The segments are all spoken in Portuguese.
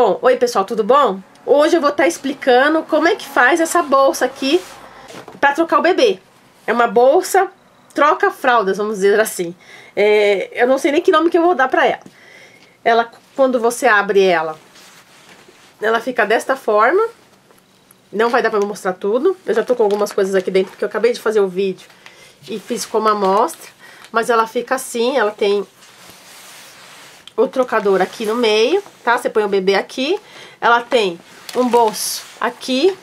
Bom, oi pessoal, tudo bom? Hoje eu vou estar explicando como é que faz essa bolsa aqui para trocar o bebê. É uma bolsa troca fraldas, vamos dizer assim. Eu não sei nem que nome que eu vou dar para ela. Ela, quando você abre ela, ela fica desta forma. Não vai dar para mostrar tudo. Eu já tô com algumas coisas aqui dentro porque eu acabei de fazer o vídeo e fiz como amostra. Mas ela fica assim, ela tem o trocador aqui no meio, tá? Você põe o bebê aqui. Ela tem um bolso aqui.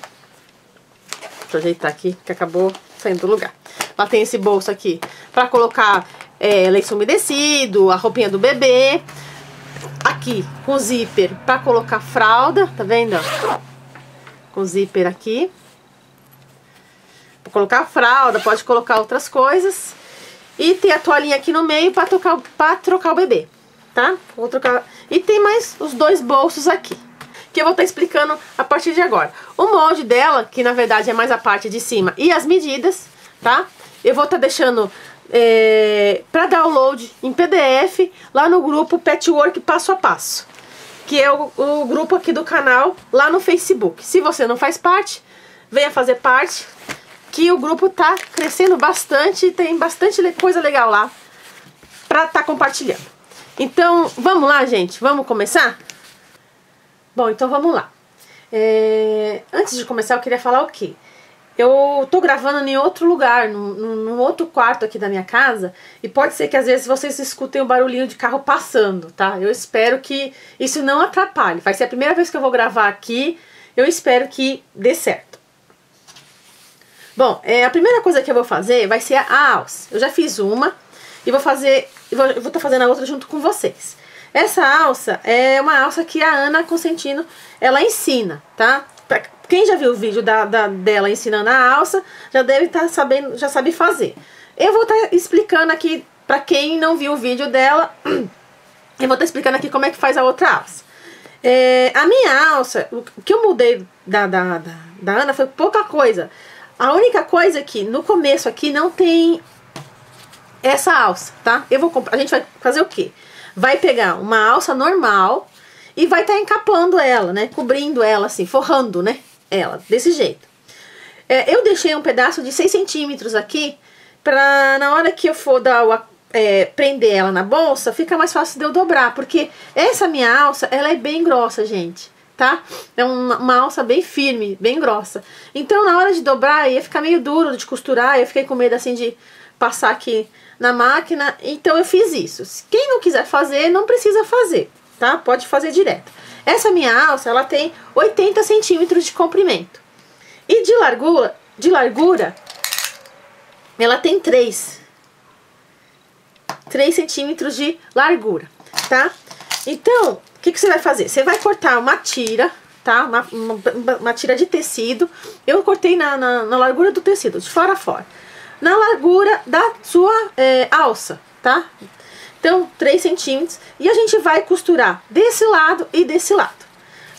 Deixa eu ajeitar aqui, que acabou saindo do lugar. Ela tem esse bolso aqui pra colocar lenço umedecido, a roupinha do bebê. Aqui, com zíper pra colocar fralda, tá vendo? Com zíper aqui. Pra colocar fralda, pode colocar outras coisas. E tem a toalhinha aqui no meio pra trocar o bebê, tá? Vou trocar. E tem mais os dois bolsos aqui, que eu vou estar explicando a partir de agora. O molde dela, que na verdade é mais a parte de cima, e as medidas, tá? Eu vou estar deixando para download em PDF lá no grupo Patchwork Passo a Passo, que é o grupo aqui do canal lá no Facebook. Se você não faz parte, venha fazer parte, que o grupo tá crescendo bastante e tem bastante coisa legal lá pra estar compartilhando. Então, vamos lá, gente? Vamos começar? Bom, então vamos lá. Antes de começar, eu queria falar o quê? Eu tô gravando em outro lugar, num outro quarto aqui da minha casa, e pode ser que às vezes vocês escutem o barulhinho de carro passando, tá? Eu espero que isso não atrapalhe. Vai ser a primeira vez que eu vou gravar aqui, eu espero que dê certo. Bom, a primeira coisa que eu vou fazer vai ser a alça. Eu já fiz uma e vou estar fazendo a outra junto com vocês. Essa alça é uma alça que a Ana Consentino, ela ensina, tá? Pra quem já viu o vídeo dela ensinando a alça, já deve estar sabendo, já sabe fazer. Eu vou estar explicando aqui, pra quem não viu o vídeo dela, eu vou estar explicando aqui como é que faz a outra alça. A minha alça, o que eu mudei da Ana foi pouca coisa. A única coisa é que no começo aqui não tem essa alça, tá? A gente vai fazer o quê? Vai pegar uma alça normal e vai estar encapando ela, né? Cobrindo ela assim, forrando, né? Ela, desse jeito. Eu deixei um pedaço de 6 centímetros aqui, pra na hora que eu for prender ela na bolsa, fica mais fácil de eu dobrar, porque essa minha alça, ela é bem grossa, gente. Tá? É uma alça bem firme, bem grossa. Então na hora de dobrar ia ficar meio duro de costurar. Eu fiquei com medo assim de passar aqui na máquina. Então eu fiz isso. Quem não quiser fazer, não precisa fazer, tá? Pode fazer direto. Essa minha alça, ela tem 80 centímetros de comprimento. E de largura ela tem 3 centímetros de largura, tá? Então, o que você vai fazer? Você vai cortar uma tira, tá? Uma tira de tecido. Eu cortei na largura do tecido, de fora a fora. Na largura da sua alça, tá? Então, 3 centímetros. E a gente vai costurar desse lado e desse lado.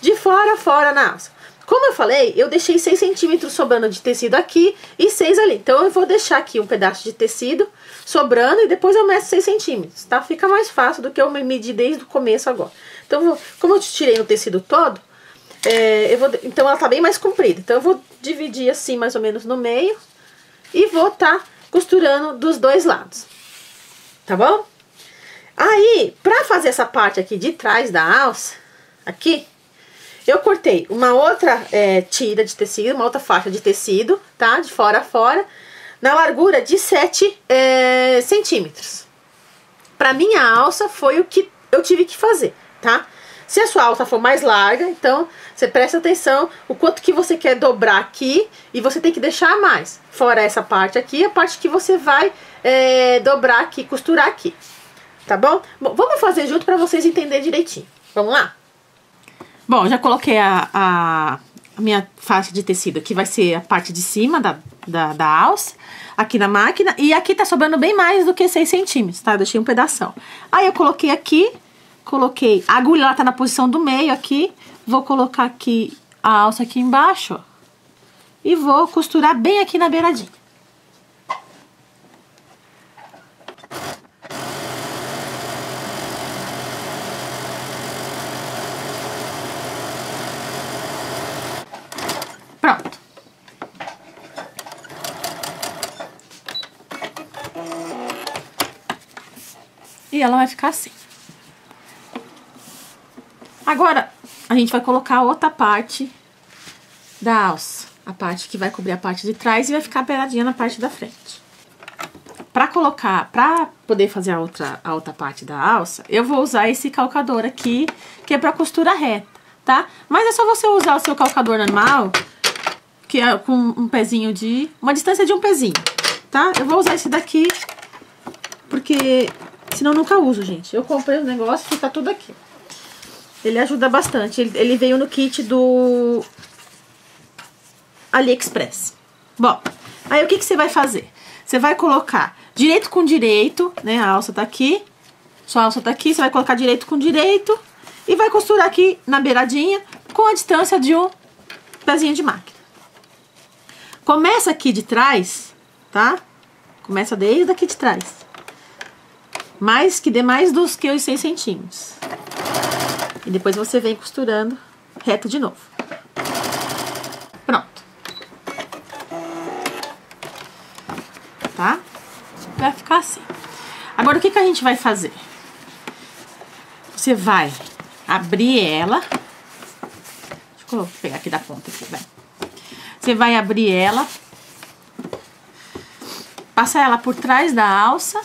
De fora a fora na alça. Como eu falei, eu deixei 6 centímetros sobrando de tecido aqui e 6 ali. Então, eu vou deixar aqui um pedaço de tecido sobrando e depois eu meço 6 centímetros, tá? Fica mais fácil do que eu medir desde o começo agora. Então, como eu tirei o tecido todo, então ela tá bem mais comprida. Então eu vou dividir assim mais ou menos no meio e vou tá costurando dos dois lados, tá bom? Aí, pra fazer essa parte aqui de trás da alça, aqui, eu cortei uma outra tira de tecido, uma outra faixa de tecido, tá? De fora a fora, na largura de 7 centímetros. Pra minha alça foi o que eu tive que fazer, tá? Se a sua alça for mais larga, então você presta atenção o quanto que você quer dobrar aqui e você tem que deixar mais. Fora essa parte aqui, a parte que você vai dobrar aqui, costurar aqui, tá bom? Bom, vamos fazer junto pra vocês entenderem direitinho. Vamos lá? Bom, já coloquei a minha faixa de tecido aqui, vai ser a parte de cima da alça, aqui na máquina. E aqui tá sobrando bem mais do que 6 centímetros, tá? Eu deixei um pedação. Aí eu coloquei aqui, a agulha, ela tá na posição do meio aqui. Vou colocar aqui a alça aqui embaixo, ó, e vou costurar bem aqui na beiradinha. ela vai ficar assim. Agora, a gente vai colocar outra parte da alça. A parte que vai cobrir a parte de trás e vai ficar beiradinha na parte da frente. Pra poder fazer a outra parte da alça, eu vou usar esse calcador aqui, que é pra costura reta, tá? Mas é só você usar o seu calcador normal, que é com um pezinho uma distância de um pezinho, tá? Eu vou usar esse daqui, porque senão eu nunca uso, gente. Eu comprei o negócio e fica tudo aqui. Ele ajuda bastante. Ele veio no kit do AliExpress. Bom, aí o que você vai fazer? Você vai colocar direito com direito, né? A alça tá aqui, sua alça tá aqui, você vai colocar direito com direito e vai costurar aqui na beiradinha com a distância de um pezinho de máquina. Começa aqui de trás, tá? Começa desde aqui de trás. Que dê mais dos que os 6 centímetros. E depois você vem costurando reto de novo. Pronto. Tá? Vai ficar assim. Agora, o que a gente vai fazer? Você vai abrir ela. Deixa eu pegar aqui da ponta aqui, vai. Você vai abrir ela. Passar ela por trás da alça.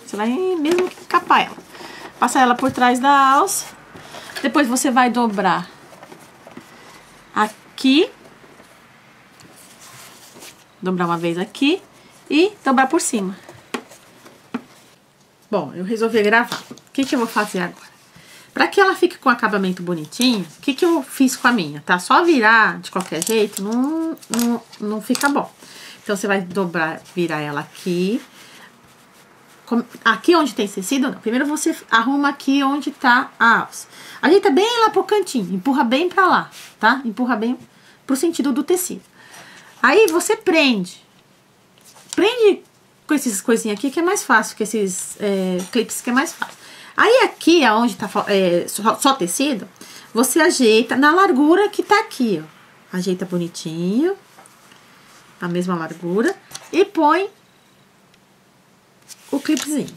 Você vai mesmo que capar ela. Passar ela por trás da alça. Depois você vai dobrar aqui. Dobrar uma vez aqui. E dobrar por cima. Bom, eu resolvi gravar. O que eu vou fazer agora? Pra que ela fique com acabamento bonitinho, o que eu fiz com a minha, tá? Só virar de qualquer jeito não fica bom. Então, você vai virar ela aqui. Aqui onde tem tecido, não. Primeiro você arruma aqui onde tá a alça. Ajeita bem lá pro cantinho, empurra bem pra lá, tá? Empurra bem pro sentido do tecido. Aí você prende. Prende com esses coisinhas aqui que é mais fácil, com esses clipes que é mais fácil. Aí aqui, aonde tá só tecido, você ajeita na largura que tá aqui, ó. Ajeita bonitinho, a mesma largura, e põe o clipezinho.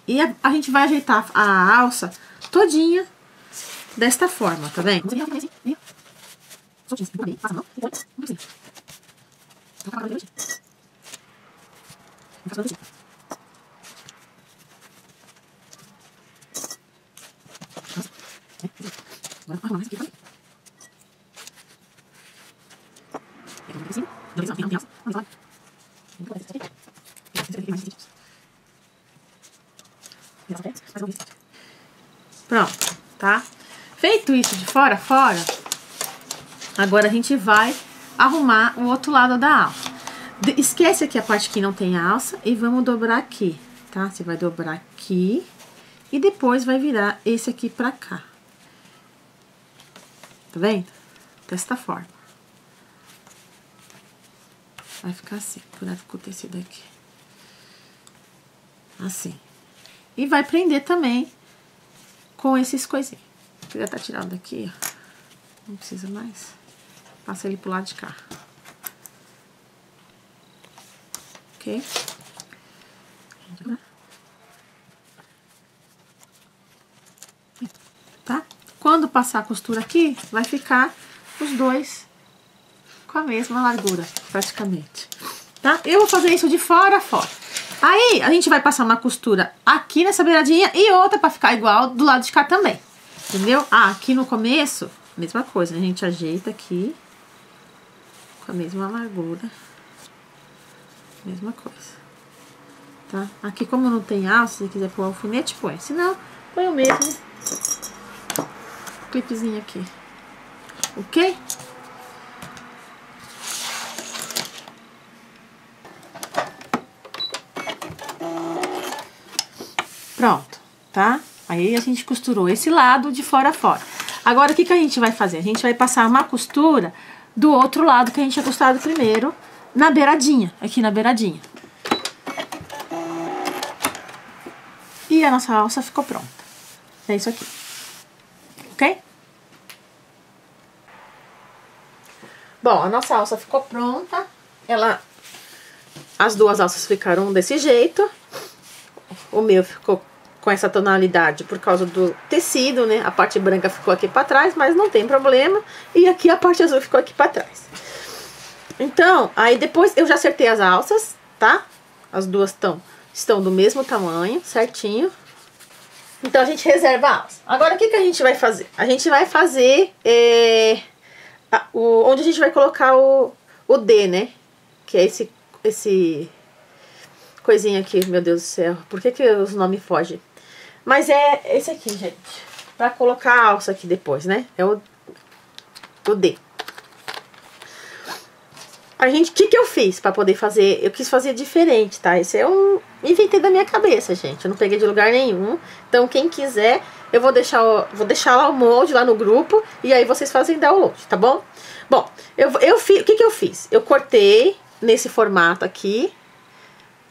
E a gente vai ajeitar a alça todinha desta forma, tá vendo? Pronto, tá? Feito isso de fora a fora, agora a gente vai arrumar o outro lado da alça. Esquece aqui a parte que não tem alça e vamos dobrar aqui, tá? Você vai dobrar aqui e depois vai virar esse aqui pra cá. Tá vendo? Desta forma. Vai ficar assim, cuidado com o tecido aqui. Assim. E vai prender também com esses coisinhos. Já tá tirado daqui, ó. Não precisa mais. Passa ele pro lado de cá. Ok? Tá? Quando passar a costura aqui, vai ficar os dois com a mesma largura, praticamente. Tá? Eu vou fazer isso de fora a fora. Aí, a gente vai passar uma costura aqui nessa beiradinha e outra pra ficar igual do lado de cá também. Entendeu? Ah, aqui no começo, mesma coisa. A gente ajeita aqui com a mesma largura. Mesma coisa. Tá? Aqui, como não tem alça, se você quiser pôr alfinete, põe. Se não, põe o mesmo clipezinho aqui. Ok? Pronto, tá? Aí a gente costurou esse lado de fora a fora. Agora, o que a gente vai fazer? A gente vai passar uma costura do outro lado que a gente tinha costurado primeiro, na beiradinha, aqui na beiradinha. E a nossa alça ficou pronta. É isso aqui. Ok? Bom, a nossa alça ficou pronta. As duas alças ficaram desse jeito. o meu ficou com essa tonalidade por causa do tecido, né? A parte branca ficou aqui pra trás, mas não tem problema. E aqui a parte azul ficou aqui pra trás. Então, aí depois eu já acertei as alças, tá? As duas estão do mesmo tamanho, certinho. Então a gente reserva a alça. Agora o que a gente vai fazer? A gente vai fazer onde a gente vai colocar o D, né? Que é esse coisinha aqui, meu Deus do céu. Por que os nomes fogem? Mas é esse aqui, gente. Pra colocar a alça aqui depois, né? É o D. O que eu fiz pra poder fazer? Eu quis fazer diferente, tá? Esse é inventei da minha cabeça, gente. Eu não peguei de lugar nenhum. Então, quem quiser, eu vou deixar lá o molde lá no grupo. E aí vocês fazem download, tá bom? Bom, o que eu fiz? Eu cortei nesse formato aqui,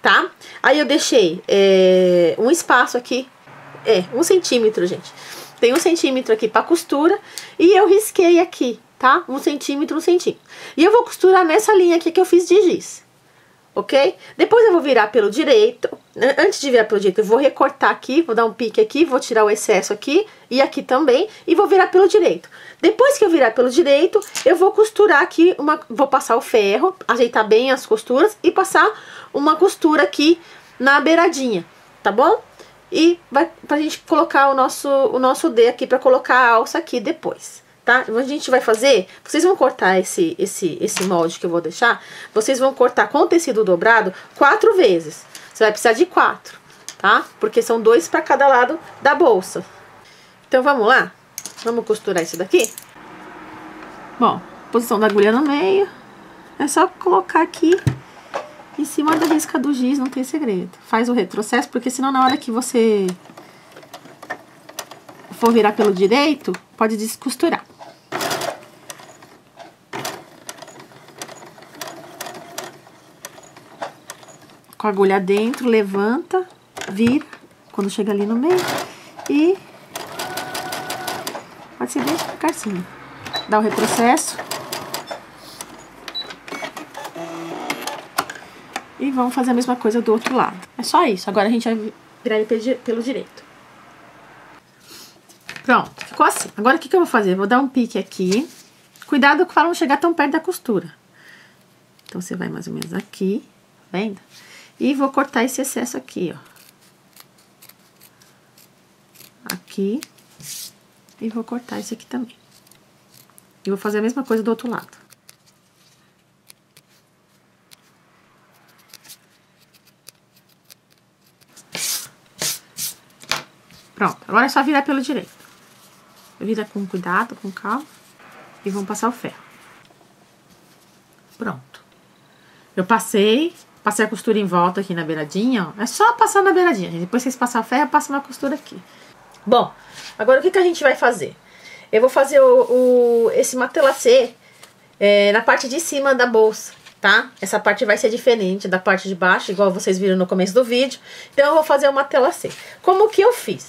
tá? Aí eu deixei um espaço aqui. 1 centímetro, gente. Tem 1 centímetro aqui pra costura. E eu risquei aqui, tá? 1 centímetro, 1 centímetro. E eu vou costurar nessa linha aqui que eu fiz de giz. Ok? Depois eu vou virar pelo direito. Antes de virar pelo direito, eu vou recortar aqui. Vou dar um pique aqui, vou tirar o excesso aqui. E aqui também. E vou virar pelo direito. Depois que eu virar pelo direito, eu vou costurar aqui. Vou passar o ferro, ajeitar bem as costuras. E passar uma costura aqui na beiradinha. Tá bom? E pra gente colocar o nosso D aqui, pra colocar a alça aqui depois, tá? A gente vai fazer, vocês vão cortar esse molde que eu vou deixar, vocês vão cortar com o tecido dobrado 4 vezes. Você vai precisar de 4, tá? Porque são 2 pra cada lado da bolsa. Então vamos lá? Vamos costurar isso daqui? Bom, posição da agulha no meio. É só colocar aqui em cima da risca do giz, não tem segredo. Faz o retrocesso, porque senão na hora que você for virar pelo direito, pode descosturar. Com a agulha dentro, levanta, vira, quando chega ali no meio, e pode ser bem devagarzinho. Dá o retrocesso. E vamos fazer a mesma coisa do outro lado. É só isso. Agora a gente vai virar ele pelo direito. Pronto, ficou assim. Agora o que eu vou fazer? Eu vou dar um pique aqui. Cuidado para não chegar tão perto da costura. Então você vai mais ou menos aqui, tá vendo? E vou cortar esse excesso aqui, ó. Aqui. E vou cortar esse aqui também. E vou fazer a mesma coisa do outro lado. Pronto, agora é só virar pelo direito. Vira com cuidado, com calma. E vamos passar o ferro. Pronto. Eu passei a costura em volta aqui na beiradinha, ó. É só passar na beiradinha, gente. Depois que vocês passarem o ferro, eu passo uma costura aqui. Bom, agora o que a gente vai fazer? Eu vou fazer esse matelacê na parte de cima da bolsa, tá? Essa parte vai ser diferente da parte de baixo, igual vocês viram no começo do vídeo. Então eu vou fazer o matelacê. Como que eu fiz?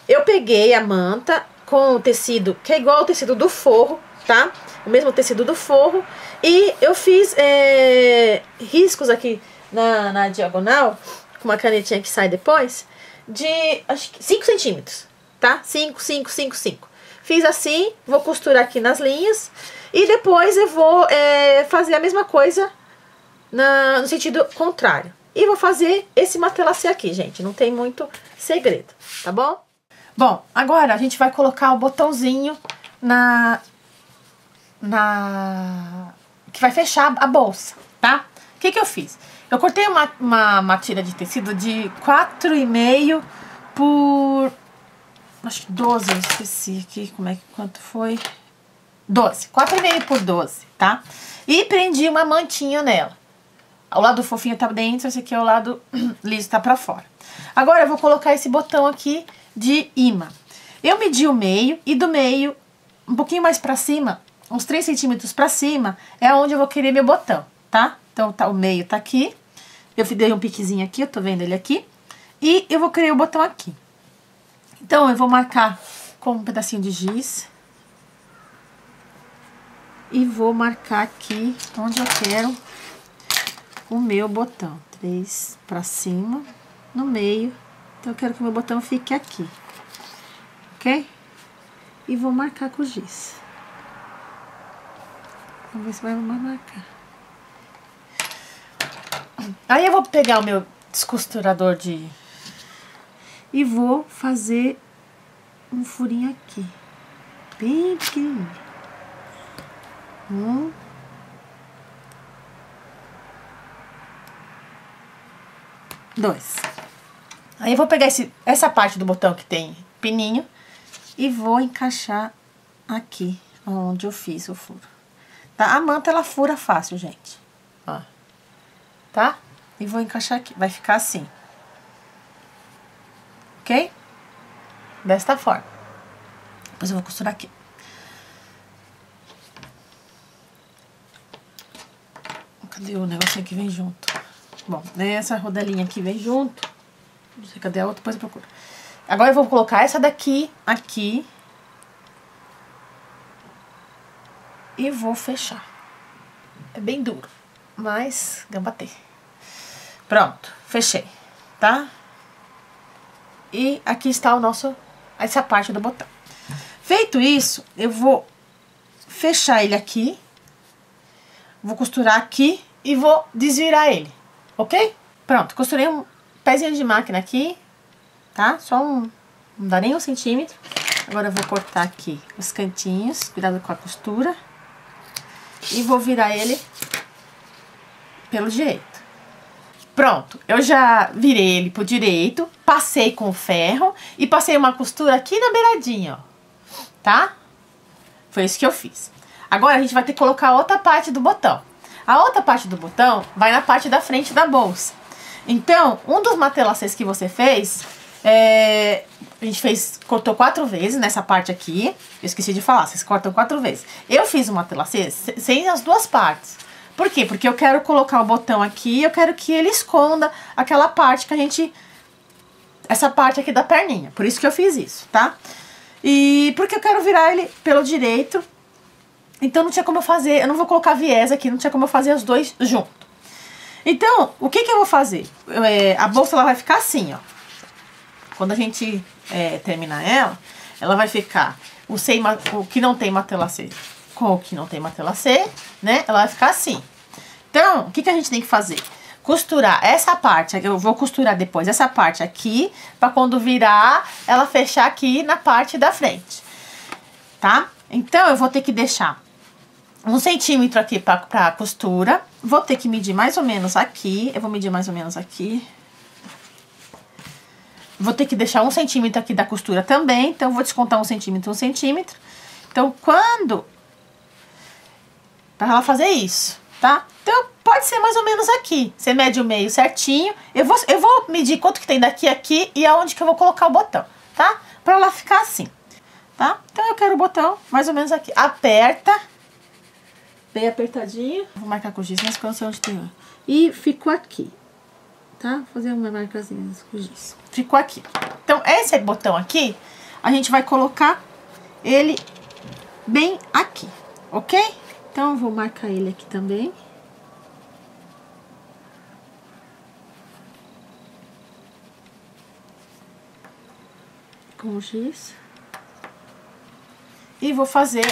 Eu peguei a manta com o tecido, que é igual ao tecido do forro, tá? O mesmo tecido do forro. E eu fiz riscos aqui na diagonal, com uma canetinha que sai depois, de acho que 5 centímetros, tá? 5, 5, 5, 5. Fiz assim, vou costurar aqui nas linhas. E depois eu vou fazer a mesma coisa no sentido contrário. E vou fazer esse matelacê aqui, gente. Não tem muito segredo, tá bom? Bom, agora a gente vai colocar o botãozinho que vai fechar a bolsa, tá? O que eu fiz? Eu cortei uma tira de tecido de 4,5 por... acho que 12, eu esqueci aqui quanto foi. 12, 4,5 por 12, tá? E prendi uma mantinha nela. O lado fofinho tá dentro, esse aqui é o lado liso, tá pra fora. Agora eu vou colocar esse botão aqui de imã. Eu medi o meio e do meio, um pouquinho mais pra cima, uns 3 centímetros pra cima, é onde eu vou querer meu botão, tá? Então o meio tá aqui. Eu dei um piquezinho aqui, eu tô vendo ele aqui. E eu vou querer o botão aqui. Então eu vou marcar com um pedacinho de giz. E vou marcar aqui onde eu quero o meu botão. 3 pra cima, no meio, Então, eu quero que o meu botão fique aqui. Ok? E vou marcar com o giz. Vamos ver se vai marcar. Aí eu vou pegar o meu descosturador de... E vou fazer um furinho aqui. Bem pequenininho. 1. 2. Aí eu vou pegar essa parte do botão que tem pininho e vou encaixar aqui, onde eu fiz o furo. Tá? A manta, ela fura fácil, gente. Ó. Tá? E vou encaixar aqui. Vai ficar assim. Ok? Desta forma. Depois eu vou costurar aqui. Cadê o negocinho que vem junto? Bom, essa rodelinha aqui vem junto. Não sei cadê a outra, depois eu procuro. Agora eu vou colocar essa daqui, aqui. E vou fechar. É bem duro, mas gambatei. Pronto, fechei, tá? E aqui está o nosso, essa parte do botão. Feito isso, eu vou fechar ele aqui. Vou costurar aqui e vou desvirar ele, ok? Pronto, costurei um pezinho de máquina aqui, tá? Só não dá nem 1 centímetro. Agora eu vou cortar aqui os cantinhos, cuidado com a costura. E vou virar ele pelo direito. Pronto, eu já virei ele pro direito, passei com o ferro e passei uma costura aqui na beiradinha, ó. Tá? Foi isso que eu fiz. Agora a gente vai ter que colocar a outra parte do botão. A outra parte do botão vai na parte da frente da bolsa. Então, um dos matelacês que você fez, a gente cortou 4 vezes nessa parte aqui. Eu esqueci de falar, vocês cortam 4 vezes. Eu fiz um matelacê sem as duas partes. Por quê? Porque eu quero colocar o botão aqui, eu quero que ele esconda aquela parte que a gente... Essa parte aqui da perninha. Por isso que eu fiz isso, tá? E porque eu quero virar ele pelo direito. Então não tinha como eu fazer, eu não vou colocar viés aqui, não tinha como eu fazer os dois junto. Então, o que que eu vou fazer? A bolsa, ela vai ficar assim, ó. Quando a gente terminar ela vai ficar o que não tem matelacê com o que não tem matelacê, né? Ela vai ficar assim. Então, o que que a gente tem que fazer? Costurar essa parte, eu vou costurar depois essa parte aqui, pra quando virar, ela fechar aqui na parte da frente, tá? Então, eu vou ter que deixar 1 centímetro aqui pra costura. Vou ter que medir mais ou menos aqui. Eu vou medir mais ou menos aqui. Vou ter que deixar 1 centímetro aqui da costura também. Então, eu vou descontar 1 centímetro, 1 centímetro. Então, pra ela fazer isso, tá? Então, pode ser mais ou menos aqui. Você mede o meio certinho. Eu vou medir quanto que tem daqui a aqui e aonde que eu vou colocar o botão, tá? Pra ela ficar assim, tá? Então, eu quero o botão mais ou menos aqui. Aperta. Bem apertadinho. Vou marcar com giz, mas eu não sei onde tem. E ficou aqui, tá? Vou fazer uma marcazinha com giz. Ficou aqui. Então, esse botão aqui, a gente vai colocar ele bem aqui, ok? Então, eu vou marcar ele aqui também. Com o giz. E vou fazer...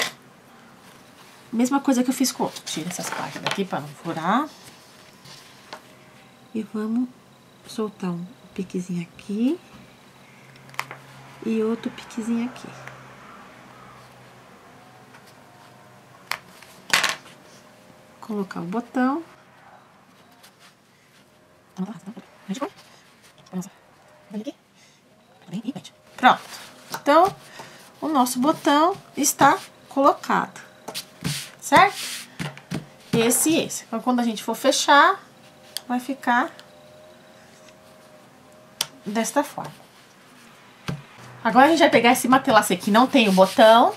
Mesma coisa que eu fiz com o outro. Tira essas partes daqui para não furar. E vamos soltar um piquezinho aqui. E outro piquezinho aqui. Colocar o botão. Pronto. Então, o nosso botão está colocado. Certo? Esse e esse. Então, quando a gente for fechar, vai ficar desta forma. Agora, a gente vai pegar esse matelacê que não tem o botão,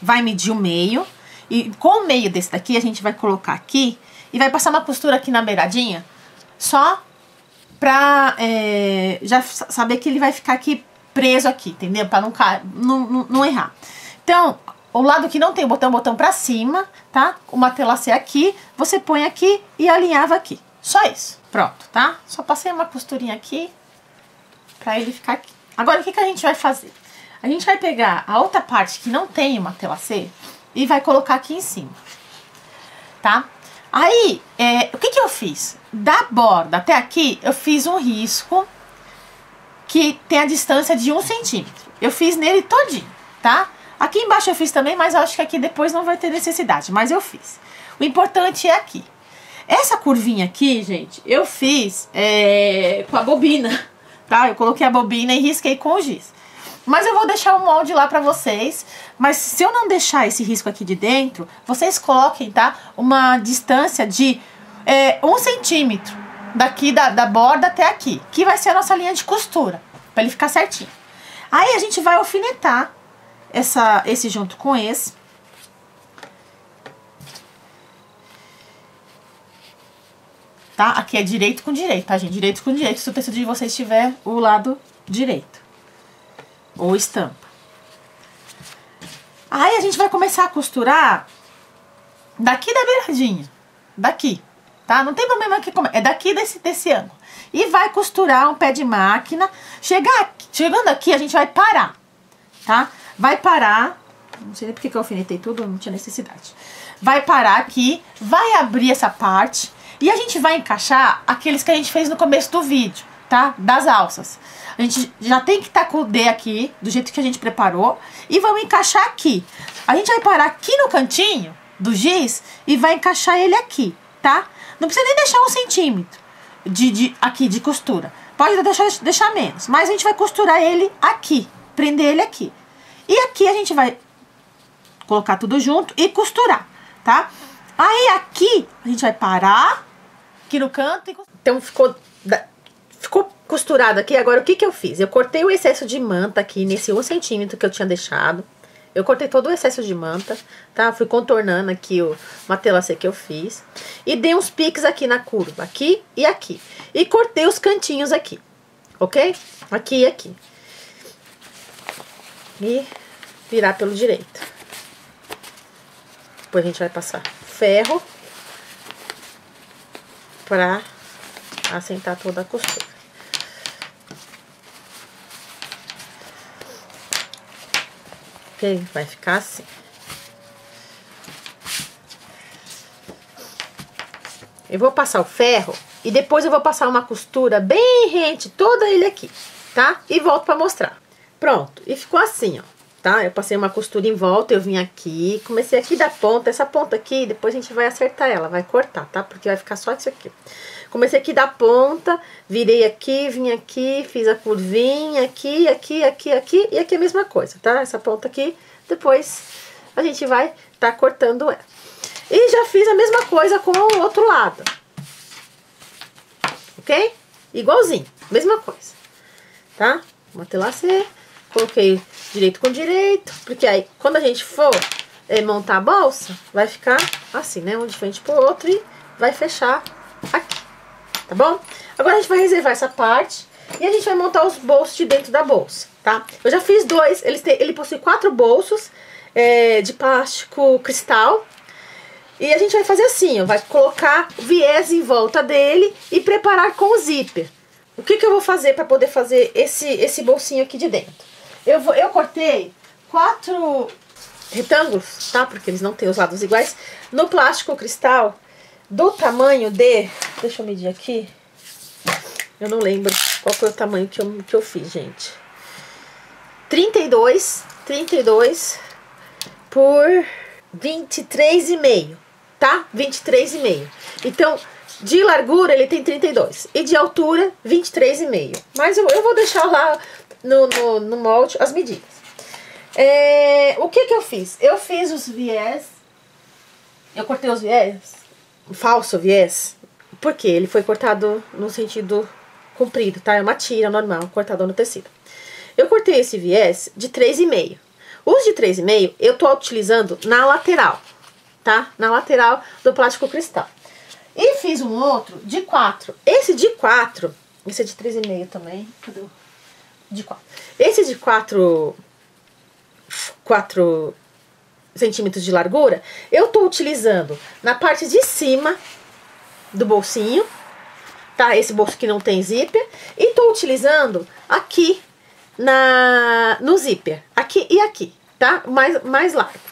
vai medir o meio, e com o meio desse daqui, a gente vai colocar aqui, e vai passar uma costura aqui na beiradinha, só pra já saber que ele vai ficar aqui preso aqui, entendeu? Pra não errar. Então... O lado que não tem botão pra cima, tá? O matelacê aqui, você põe aqui e alinhava aqui. Só isso. Pronto, tá? Só passei uma costurinha aqui pra ele ficar aqui. Agora, o que a gente vai fazer? A gente vai pegar a outra parte que não tem uma telacê e vai colocar aqui em cima, tá? Aí, o que eu fiz? Da borda até aqui, eu fiz um risco que tem a distância de 1 centímetro. Eu fiz nele todinho, tá? Aqui embaixo eu fiz também, mas eu acho que aqui depois não vai ter necessidade, mas eu fiz. O importante é aqui. Essa curvinha aqui, gente, eu fiz com a bobina, tá? Eu coloquei a bobina e risquei com o giz. Mas eu vou deixar o molde lá pra vocês. Mas se eu não deixar esse risco aqui de dentro, vocês coloquem, tá? Uma distância de 1 centímetro daqui da borda até aqui, que vai ser a nossa linha de costura, pra ele ficar certinho. Aí a gente vai alfinetar esse junto com esse. Tá? Aqui é direito com direito, tá, gente? Direito com direito, se o tecido de vocês tiver o lado direito. Ou estampa. Aí a gente vai começar a costurar daqui da beiradinha. Daqui, tá? Não tem problema aqui, é daqui desse ângulo. E vai costurar um pé de máquina. Chegando aqui, a gente vai parar, tá? Vai parar. Não sei nem porque que eu alfinetei tudo, não tinha necessidade. Vai parar aqui, vai abrir essa parte. E a gente vai encaixar aqueles que a gente fez no começo do vídeo, tá? Das alças. A gente já tem que estar com o D aqui, do jeito que a gente preparou. E vamos encaixar aqui. A gente vai parar aqui no cantinho do giz e vai encaixar ele aqui, tá? Não precisa nem deixar 1 centímetro aqui de costura. Pode deixar menos. Mas a gente vai costurar ele aqui, prender ele aqui. E aqui a gente vai colocar tudo junto e costurar, tá? Aí aqui a gente vai parar aqui no canto e... Então ficou costurado aqui. Agora o que eu fiz? Eu cortei o excesso de manta aqui nesse 1 centímetro que eu tinha deixado. Eu cortei todo o excesso de manta, tá? Fui contornando aqui o matelacê que eu fiz. E dei uns piques aqui na curva, aqui e aqui. E cortei os cantinhos aqui, ok? Aqui e aqui. E virar pelo direito. Depois a gente vai passar ferro pra assentar toda a costura. Ok? Vai ficar assim. Eu vou passar o ferro e depois eu vou passar uma costura bem rente, toda ele aqui, tá? E volto pra mostrar. Pronto, e ficou assim, ó. Tá? Eu passei uma costura em volta, eu vim aqui, comecei aqui da ponta, essa ponta aqui, depois a gente vai acertar ela, vai cortar, tá? Porque vai ficar só isso aqui. Comecei aqui da ponta, virei aqui, vim aqui, fiz a curvinha aqui, aqui, aqui, aqui, e aqui a mesma coisa, tá? Essa ponta aqui, depois a gente vai tá cortando ela. E já fiz a mesma coisa com o outro lado. Ok? Igualzinho, mesma coisa, tá? Matelacê. Coloquei direito com direito, porque aí quando a gente for montar a bolsa, vai ficar assim, né? Um de frente pro outro e vai fechar aqui, tá bom? Agora a gente vai reservar essa parte e a gente vai montar os bolsos de dentro da bolsa, tá? Eu já fiz dois, ele possui 4 bolsos de plástico cristal. E a gente vai fazer assim, ó, vai colocar o viés em volta dele e preparar com o zíper. O que eu vou fazer para poder fazer esse bolsinho aqui de dentro? Eu cortei 4 retângulos, tá? Porque eles não têm os lados iguais. No plástico cristal, do tamanho de... Deixa eu medir aqui. Eu não lembro qual foi o tamanho que eu fiz, gente. 32 por 23,5, tá? 23,5. Então, de largura ele tem 32 e de altura 23,5. Mas eu vou deixar lá no molde as medidas. O que eu fiz? Eu fiz os viés. Eu cortei os viés, falso viés, porque ele foi cortado no sentido comprido, tá? É uma tira normal, cortada no tecido. Eu cortei esse viés de 3,5. Os de 3,5 eu tô utilizando na lateral, tá? Na lateral do plástico cristal. E fiz um outro de 4. Esse de 4, esse é de 3,5 também. Cadê o? De 4. Esse de 4 centímetros de largura, eu tô utilizando na parte de cima do bolsinho, tá? Esse bolso que não tem zíper. E tô utilizando aqui no zíper, aqui e aqui, tá? Mais largo.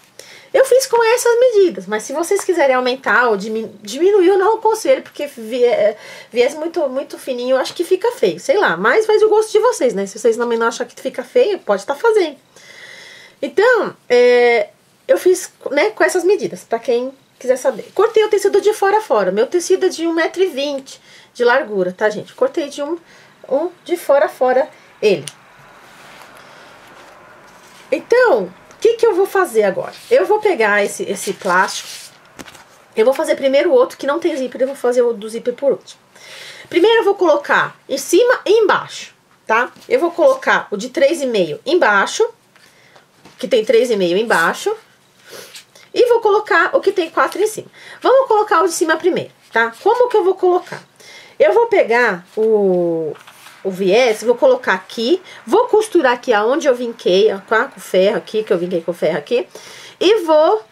Eu fiz com essas medidas, mas se vocês quiserem aumentar ou diminuir, eu não aconselho, porque viés muito fininho, eu acho que fica feio, sei lá, mas faz o gosto de vocês, né? Se vocês não acham que fica feio, pode estar fazendo. Então, eu fiz, né, com essas medidas, pra quem quiser saber. Cortei o tecido de fora a fora, meu tecido é de 1,20 m de largura, tá, gente? Cortei de de fora a fora ele. Então, o que eu vou fazer agora? Eu vou pegar esse plástico, eu vou fazer primeiro o outro que não tem zíper, eu vou fazer o do zíper por último. Primeiro eu vou colocar em cima e embaixo, tá? Eu vou colocar o de 3,5 embaixo, que tem 3,5 embaixo, e vou colocar o que tem 4 em cima. Vamos colocar o de cima primeiro, tá? Como que eu vou colocar? Eu vou pegar o viés, vou colocar aqui, vou costurar aqui aonde eu vinquei, ó, com o ferro aqui, que eu vinquei com o ferro aqui, e vou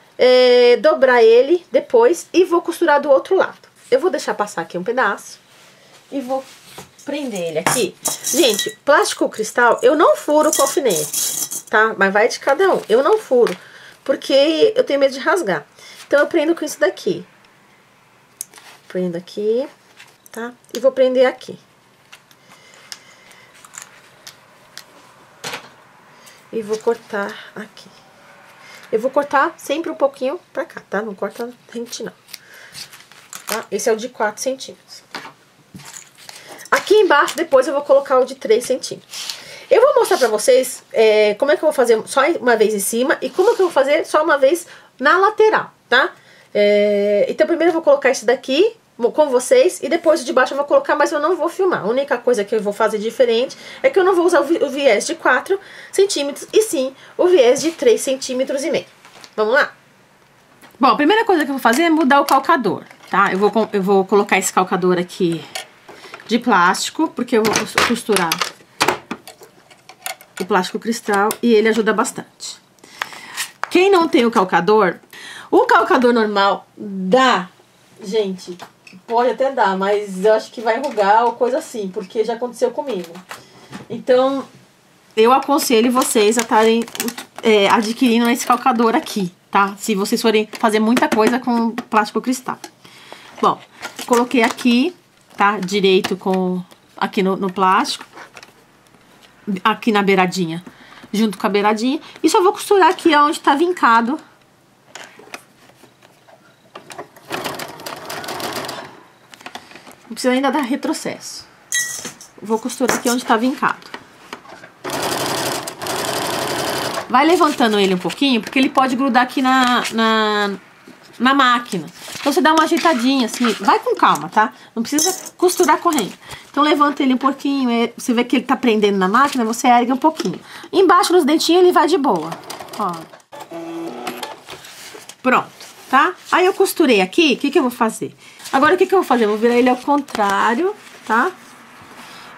dobrar ele depois e vou costurar do outro lado. Eu vou deixar passar aqui um pedaço e vou prender ele aqui. Gente, plástico cristal, eu não furo com alfinete, tá? Mas vai de cada um. Eu não furo, porque eu tenho medo de rasgar. Então eu prendo com isso daqui. Prendo aqui, tá? E vou prender aqui. E vou cortar aqui. Eu vou cortar sempre um pouquinho pra cá, tá? Não corta rente, não. Tá? Esse é o de 4 centímetros. Aqui embaixo, depois eu vou colocar o de 3 centímetros. Eu vou mostrar pra vocês como é que eu vou fazer só uma vez em cima e como é que eu vou fazer só uma vez na lateral, tá? Então, primeiro eu vou colocar esse daqui com vocês e depois o de baixo eu vou colocar, mas eu não vou filmar. A única coisa que eu vou fazer diferente é que eu não vou usar o viés de 4 centímetros e sim o viés de 3,5 centímetros. Vamos lá? Bom, a primeira coisa que eu vou fazer é mudar o calcador, tá? Eu vou colocar esse calcador aqui de plástico, porque eu vou costurar o plástico cristal e ele ajuda bastante. Quem não tem o calcador normal dá, gente, pode até dar, mas eu acho que vai enrugar ou coisa assim, porque já aconteceu comigo. Então, eu aconselho vocês a estarem adquirindo esse calcador aqui, tá? Se vocês forem fazer muita coisa com plástico cristal. Bom, coloquei aqui, tá? Direito aqui no plástico, aqui na beiradinha, junto com a beiradinha. E só vou costurar aqui onde tá vincado. Não precisa ainda dar retrocesso. Vou costurar aqui onde tá vincado. Vai levantando ele um pouquinho, porque ele pode grudar aqui na máquina. Então você dá uma ajeitadinha assim, vai com calma, tá? Não precisa costurar correndo. Então levanta ele um pouquinho, você vê que ele tá prendendo na máquina, você ergue um pouquinho. Embaixo nos dentinhos ele vai de boa, ó. Pronto, tá? Aí eu costurei aqui, o que eu vou fazer? Agora o que eu vou fazer? Eu vou virar ele ao contrário, tá?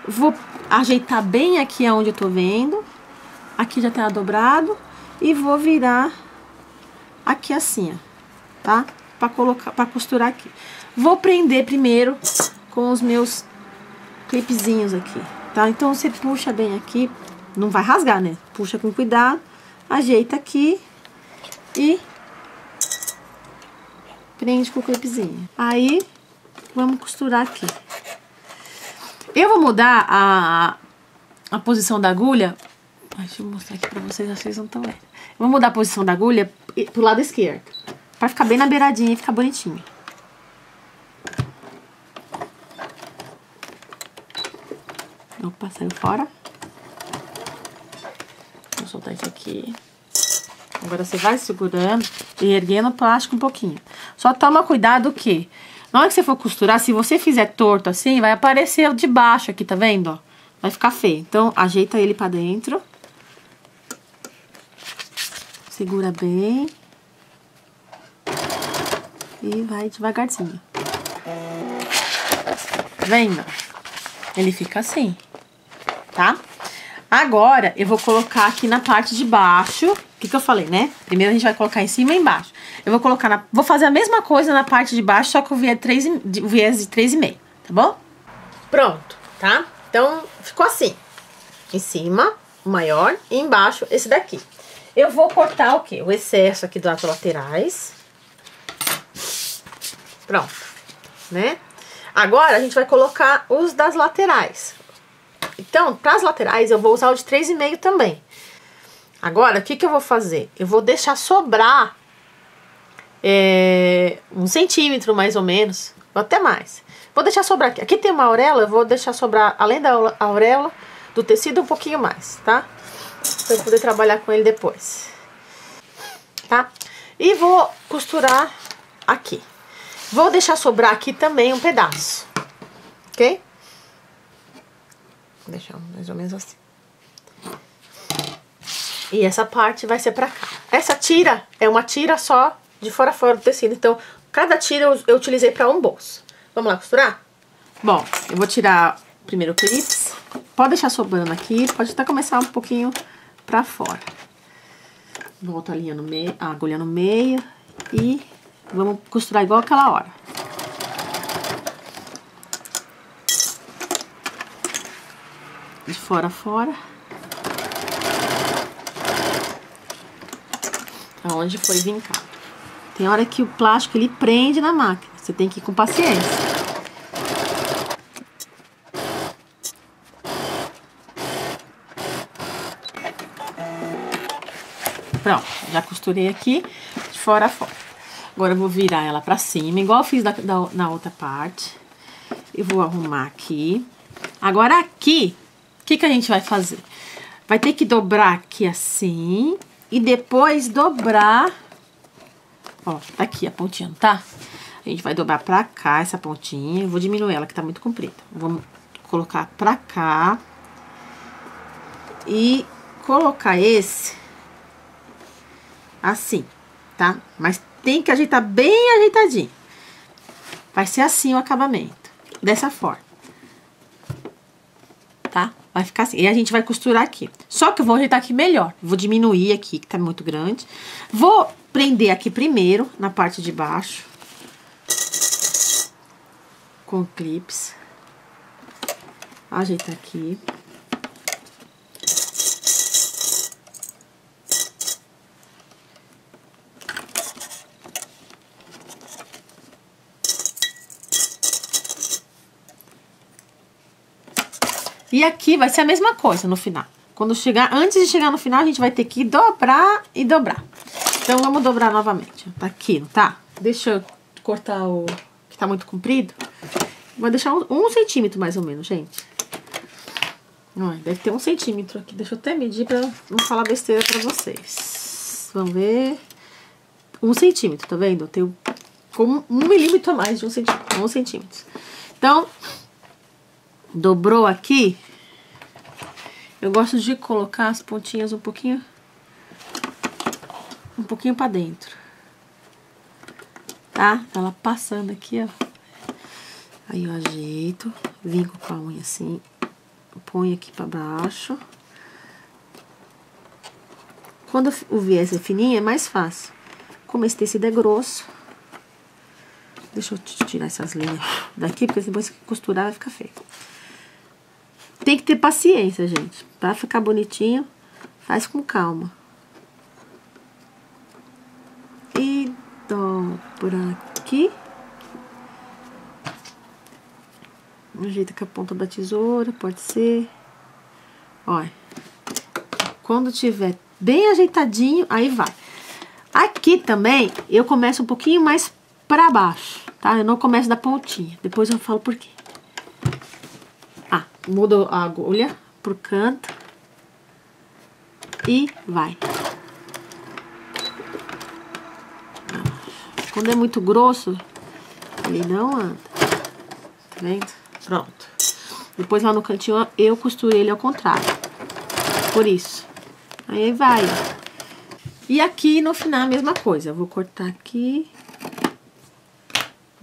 Vou ajeitar bem aqui aonde eu tô vendo. Aqui já tá dobrado. E vou virar aqui assim, ó, tá? Pra costurar aqui. Vou prender primeiro com os meus clipezinhos aqui, tá? Então você puxa bem aqui, não vai rasgar, né? Puxa com cuidado, ajeita aqui e prende com o clipezinho. Aí, vamos costurar aqui. Eu vou mudar a posição da agulha. Deixa eu mostrar aqui pra vocês não estão vendo. Eu vou mudar a posição da agulha pro lado esquerdo, pra ficar bem na beiradinha e ficar bonitinho. Opa, saiu fora. Vou soltar isso aqui. Agora você vai segurando e erguendo o plástico um pouquinho. Só toma cuidado que na hora que você for costurar, se você fizer torto assim, vai aparecer de baixo aqui, tá vendo? Ó, vai ficar feio. Então, ajeita ele pra dentro. Segura bem. E vai devagarzinho. Vendo? Ele fica assim, tá? Agora, eu vou colocar aqui na parte de baixo. O que eu falei, né? Primeiro a gente vai colocar em cima e embaixo. Eu vou colocar vou fazer a mesma coisa na parte de baixo, só que o viés de 3,5, tá bom? Pronto, tá? Então, ficou assim. Em cima, o maior, e embaixo, esse daqui. Eu vou cortar o quê? O excesso aqui das laterais. Pronto, né? Agora, a gente vai colocar os das laterais. Então, para as laterais, eu vou usar o de 3,5 também. Agora, o que que eu vou fazer? Eu vou deixar sobrar 1 centímetro, mais ou menos, ou até mais. Vou deixar sobrar aqui. Aqui tem uma auréola, eu vou deixar sobrar, além da auréola, do tecido, um pouquinho mais, tá? Pra eu poder trabalhar com ele depois. Tá? E vou costurar aqui. Vou deixar sobrar aqui também um pedaço. Ok? Vou deixar mais ou menos assim. E essa parte vai ser pra cá. Essa tira é uma tira só de fora a fora do tecido. Então, cada tira eu utilizei pra um bolso. Vamos lá costurar? Bom, eu vou tirar primeiro o clips. Pode deixar sobrando aqui. Pode até começar um pouquinho pra fora. Volto a linha no meio, a agulha no meio. E vamos costurar igual aquela hora. De fora a fora. Aonde foi vincado. Tem hora que o plástico ele prende na máquina. Você tem que ir com paciência. Pronto, já costurei aqui de fora a fora. Agora eu vou virar ela pra cima, igual eu fiz na outra parte. Eu vou arrumar aqui. Agora aqui, o que que a gente vai fazer? Vai ter que dobrar aqui assim e depois dobrar. Ó, tá aqui a pontinha, não tá? A gente vai dobrar pra cá essa pontinha. Eu vou diminuir ela que tá muito comprida. Vamos colocar pra cá. E colocar esse assim, tá? Mas tem que ajeitar bem ajeitadinho. Vai ser assim o acabamento. Dessa forma. Tá? Vai ficar assim. E a gente vai costurar aqui. Só que eu vou ajeitar aqui melhor. Vou diminuir aqui, que tá muito grande. Vou prender aqui primeiro, na parte de baixo. Com clips. Ajeitar aqui. E aqui vai ser a mesma coisa no final. Quando chegar, antes de chegar no final, a gente vai ter que dobrar e dobrar. Então, vamos dobrar novamente. Tá aqui, não tá? Deixa eu cortar o que tá muito comprido. Vou deixar um centímetro mais ou menos, gente. Olha, deve ter 1 centímetro aqui. Deixa eu até medir pra não falar besteira pra vocês. Vamos ver. 1 centímetro, tá vendo? Eu tenho como 1 milímetro a mais de 1 centímetro. 1 centímetro. Então, dobrou aqui. Eu gosto de colocar as pontinhas um pouquinho pra dentro. Tá? Ela passando aqui, ó. Aí eu ajeito, vinco com a unha assim, ponho aqui pra baixo. Quando o viés é fininho, é mais fácil. Como esse tecido é grosso, deixa eu tirar essas linhas daqui, porque depois que costurar vai ficar feio. Tem que ter paciência, gente. Pra ficar bonitinho, faz com calma. E dobra aqui. Ajeita com a ponta da tesoura, pode ser. Olha. Quando tiver bem ajeitadinho, aí vai. Aqui também, eu começo um pouquinho mais pra baixo, tá? Eu não começo da pontinha. Depois eu falo por quê. Ah, mudo a agulha pro canto. E vai. Quando é muito grosso, ele não anda. Tá vendo? Pronto. Depois lá no cantinho eu costurei ele ao contrário. Por isso. Aí vai. E aqui no final a mesma coisa. Eu vou cortar aqui.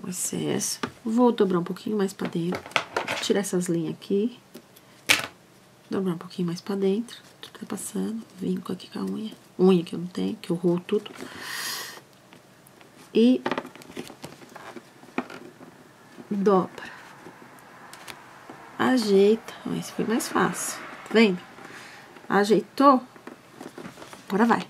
O excesso. Vou dobrar um pouquinho mais pra dentro. Tirar essas linhas aqui. Dobrar um pouquinho mais pra dentro. Tudo tá passando. Vinco aqui com a unha. Unha que eu não tenho, que eu rolo tudo. E dobra. ajeita. Esse foi mais fácil. Tá vendo? Ajeitou. Agora vai.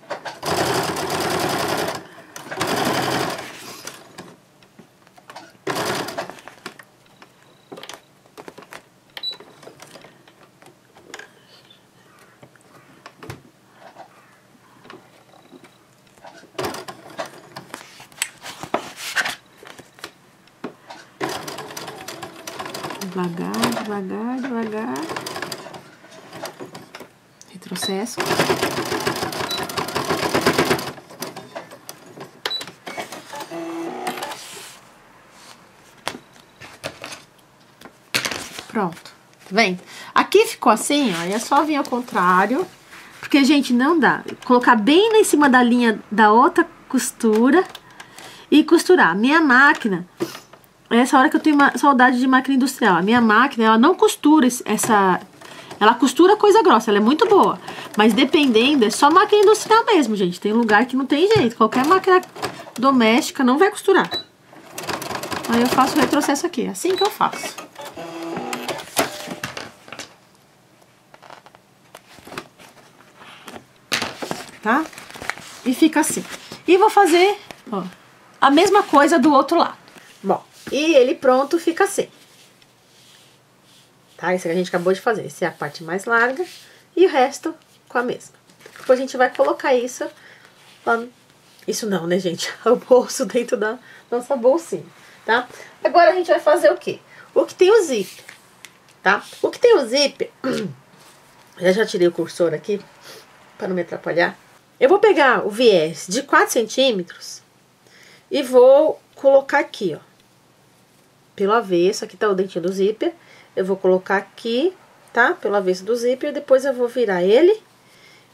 Devagar, devagar, devagar. Retrocesso. Pronto. Tá vendo? Aqui ficou assim, ó. E é só vir ao contrário. Porque, gente, não dá. Colocar bem em cima da linha da outra costura e costurar. Minha máquina... Essa hora que eu tenho uma saudade de máquina industrial. A minha máquina, ela não costura essa... Ela costura coisa grossa, ela é muito boa. Mas dependendo, é só máquina industrial mesmo, gente. Tem lugar que não tem jeito. Qualquer máquina doméstica não vai costurar. Aí eu faço o retrocesso aqui. É assim que eu faço. Tá? E fica assim. E vou fazer, ó, a mesma coisa do outro lado. Bom, e ele pronto fica assim. Tá? Isso que a gente acabou de fazer. Essa é a parte mais larga e o resto com a mesma. Depois a gente vai colocar isso lá. Isso não, né, gente? O bolso dentro da nossa bolsinha, tá? Agora a gente vai fazer o quê? O que tem o zíper, tá? O que tem o zíper... Eu já tirei o cursor aqui para não me atrapalhar. Eu vou pegar o viés de 4 centímetros e vou colocar aqui, ó. Pelo avesso, aqui tá o dentinho do zíper. Eu vou colocar aqui, tá? Pelo avesso do zíper. Depois eu vou virar ele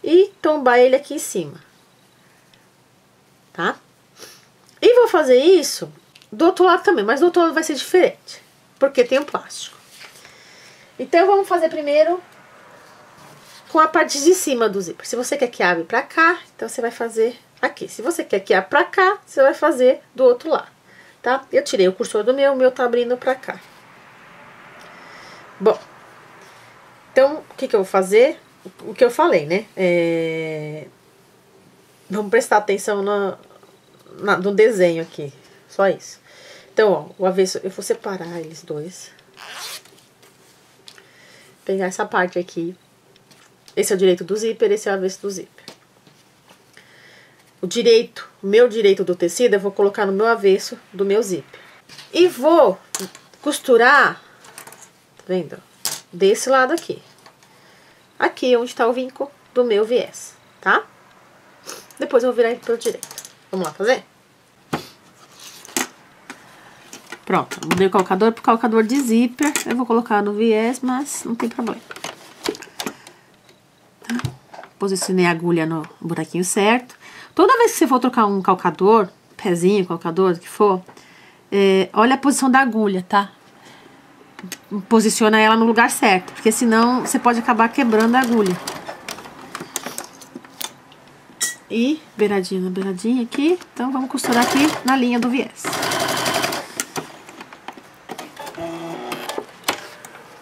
e tombar ele aqui em cima. Tá? E vou fazer isso do outro lado também, mas do outro lado vai ser diferente, porque tem o plástico. Então vamos fazer primeiro com a parte de cima do zíper. Se você quer que abra pra cá, então você vai fazer aqui. Se você quer que abra pra cá, você vai fazer do outro lado, tá? Eu tirei o cursor do meu, o meu tá abrindo pra cá. Bom, então o que que eu vou fazer? O que eu falei, né? Vamos prestar atenção no desenho aqui, só isso. Então, ó, o avesso, eu vou separar eles dois. Pegar essa parte aqui. Esse é o direito do zíper, esse é o avesso do zíper. O meu direito do tecido, eu vou colocar no meu avesso do meu zíper. E vou costurar, tá vendo? Desse lado aqui. Aqui onde tá o vinco do meu viés, tá? Depois eu vou virar ele pro direito. Vamos lá fazer? Pronto, mudei o calcador pro calcador de zíper. Eu vou colocar no viés, mas não tem problema. Tá? Posicionei a agulha no buraquinho certo. Toda vez que você for trocar um calcador, pezinho, calcador, o que for, olha a posição da agulha, tá? Posiciona ela no lugar certo, porque senão você pode acabar quebrando a agulha. E beiradinha na beiradinha aqui. Então vamos costurar aqui na linha do viés.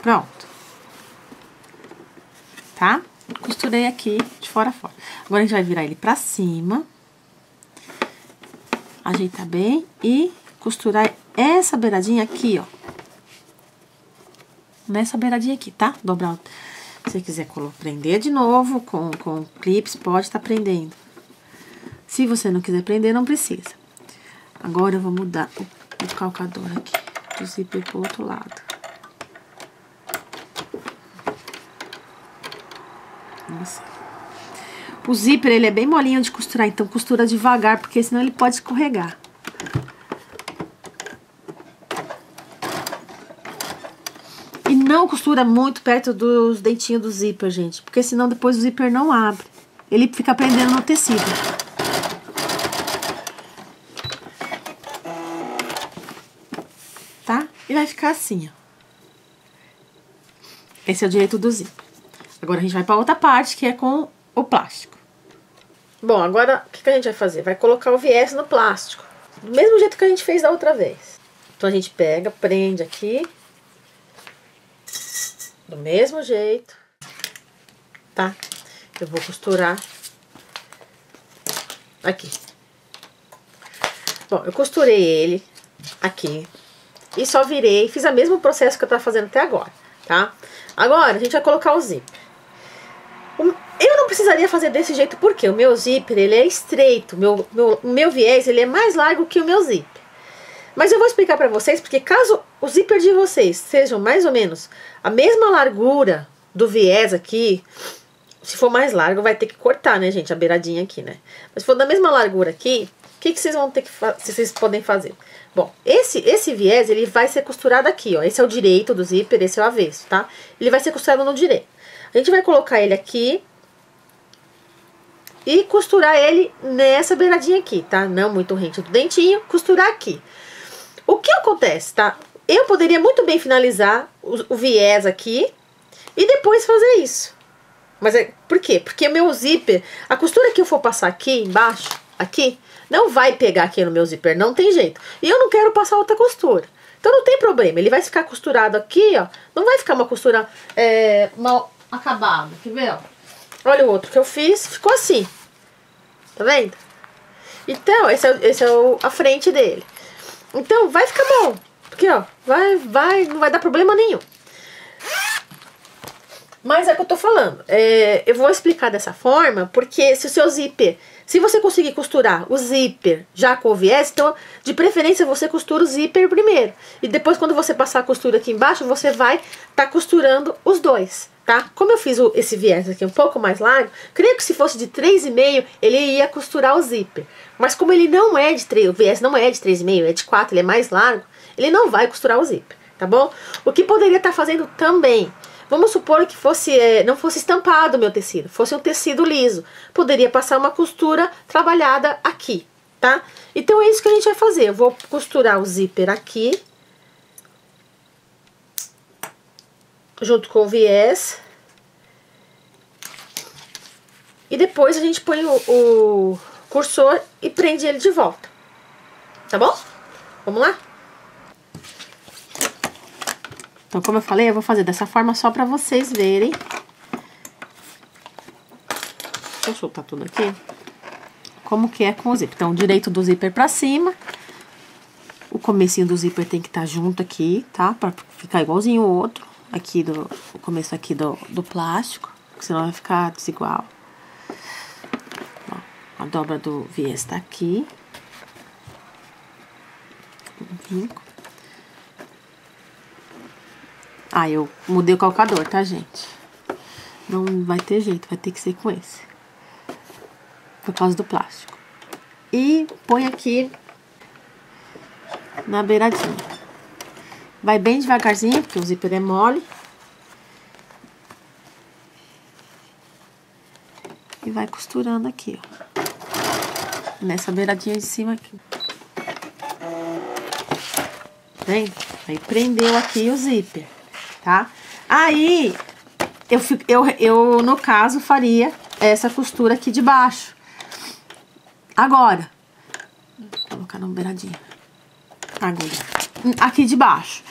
Pronto. Tá? Costurei aqui de fora a fora. Agora a gente vai virar ele pra cima. Ajeitar bem e costurar essa beiradinha aqui, ó. Nessa beiradinha aqui, tá? Dobrar. Se você quiser prender de novo com clips, pode estar prendendo. Se você não quiser prender, não precisa. Agora eu vou mudar o calcador aqui do zíper pro outro lado. Nossa. O zíper, ele é bem molinho de costurar, então costura devagar, porque senão ele pode escorregar. E não costura muito perto dos dentinhos do zíper, gente, porque senão depois o zíper não abre. Ele fica prendendo no tecido. Tá? E vai ficar assim, ó. Esse é o direito do zíper. Agora a gente vai pra outra parte, que é com o plástico. Bom, agora o que a gente vai fazer? Vai colocar o viés no plástico. Do mesmo jeito que a gente fez da outra vez. Então a gente pega, prende aqui. Do mesmo jeito, tá? Eu vou costurar aqui. Bom, eu costurei ele aqui e só virei, fiz o mesmo processo que eu tava fazendo até agora, tá? Agora a gente vai colocar o zíper. Eu não precisaria fazer desse jeito porque o meu zíper, ele é estreito, o meu viés, ele é mais largo que o meu zíper. Mas eu vou explicar pra vocês, porque caso o zíper de vocês sejam mais ou menos a mesma largura do viés aqui, se for mais largo vai ter que cortar, né, gente, a beiradinha aqui, né? Mas se for da mesma largura aqui, o que vocês vão ter que vocês podem fazer? Bom, esse viés, ele vai ser costurado aqui, ó. Esse é o direito do zíper, esse é o avesso, tá? Ele vai ser costurado no direito. A gente vai colocar ele aqui e costurar ele nessa beiradinha aqui, tá? Não muito rente do dentinho, costurar aqui. O que acontece, tá? Eu poderia muito bem finalizar o viés aqui e depois fazer isso. Mas por quê? Porque o meu zíper, a costura que eu for passar aqui embaixo, aqui, não vai pegar aqui no meu zíper, não tem jeito. E eu não quero passar outra costura. Então não tem problema, ele vai ficar costurado aqui, ó. Não vai ficar uma costura mal acabada, quer ver, ó? Olha o outro que eu fiz, ficou assim. Tá vendo? Então, esse é a frente dele. Então, vai ficar bom. Porque, ó, não vai dar problema nenhum. Mas é o que eu tô falando. Eu vou explicar dessa forma, porque se o seu zíper... Se você conseguir costurar o zíper já com o viés, então, de preferência, você costura o zíper primeiro. E depois, quando você passar a costura aqui embaixo, você vai tá costurando os dois, tá? Como eu fiz esse viés aqui um pouco mais largo, creio que se fosse de 3,5, ele ia costurar o zíper. Mas como ele não é de 3, o viés não é de 3,5, é de 4, ele é mais largo, ele não vai costurar o zíper, tá bom? O que poderia estar fazendo também... Vamos supor que não fosse estampado o meu tecido, fosse um tecido liso. Poderia passar uma costura trabalhada aqui, tá? Então é isso que a gente vai fazer. Eu vou costurar o zíper aqui, junto com o viés. E depois a gente põe o cursor e prende ele de volta. Tá bom? Vamos lá? Então, como eu falei, eu vou fazer dessa forma só pra vocês verem. Deixa eu soltar tudo aqui. Como que é com o zíper. Então, o direito do zíper pra cima. O comecinho do zíper tem que estar junto aqui, tá? Pra ficar igualzinho o outro. Aqui o começo aqui do plástico. Senão vai ficar desigual. Ó, a dobra do viés tá aqui. Vinco. Ah, eu mudei o calcador, tá, gente? Não vai ter jeito, vai ter que ser com esse. Por causa do plástico. E põe aqui na beiradinha. Vai bem devagarzinho, porque o zíper é mole. E vai costurando aqui, ó. Nessa beiradinha de cima aqui. Vem? Aí prendeu aqui o zíper. Tá? Aí, eu no caso, faria essa costura aqui de baixo. Agora, vou colocar na beiradinha. Agulha. Aqui de baixo.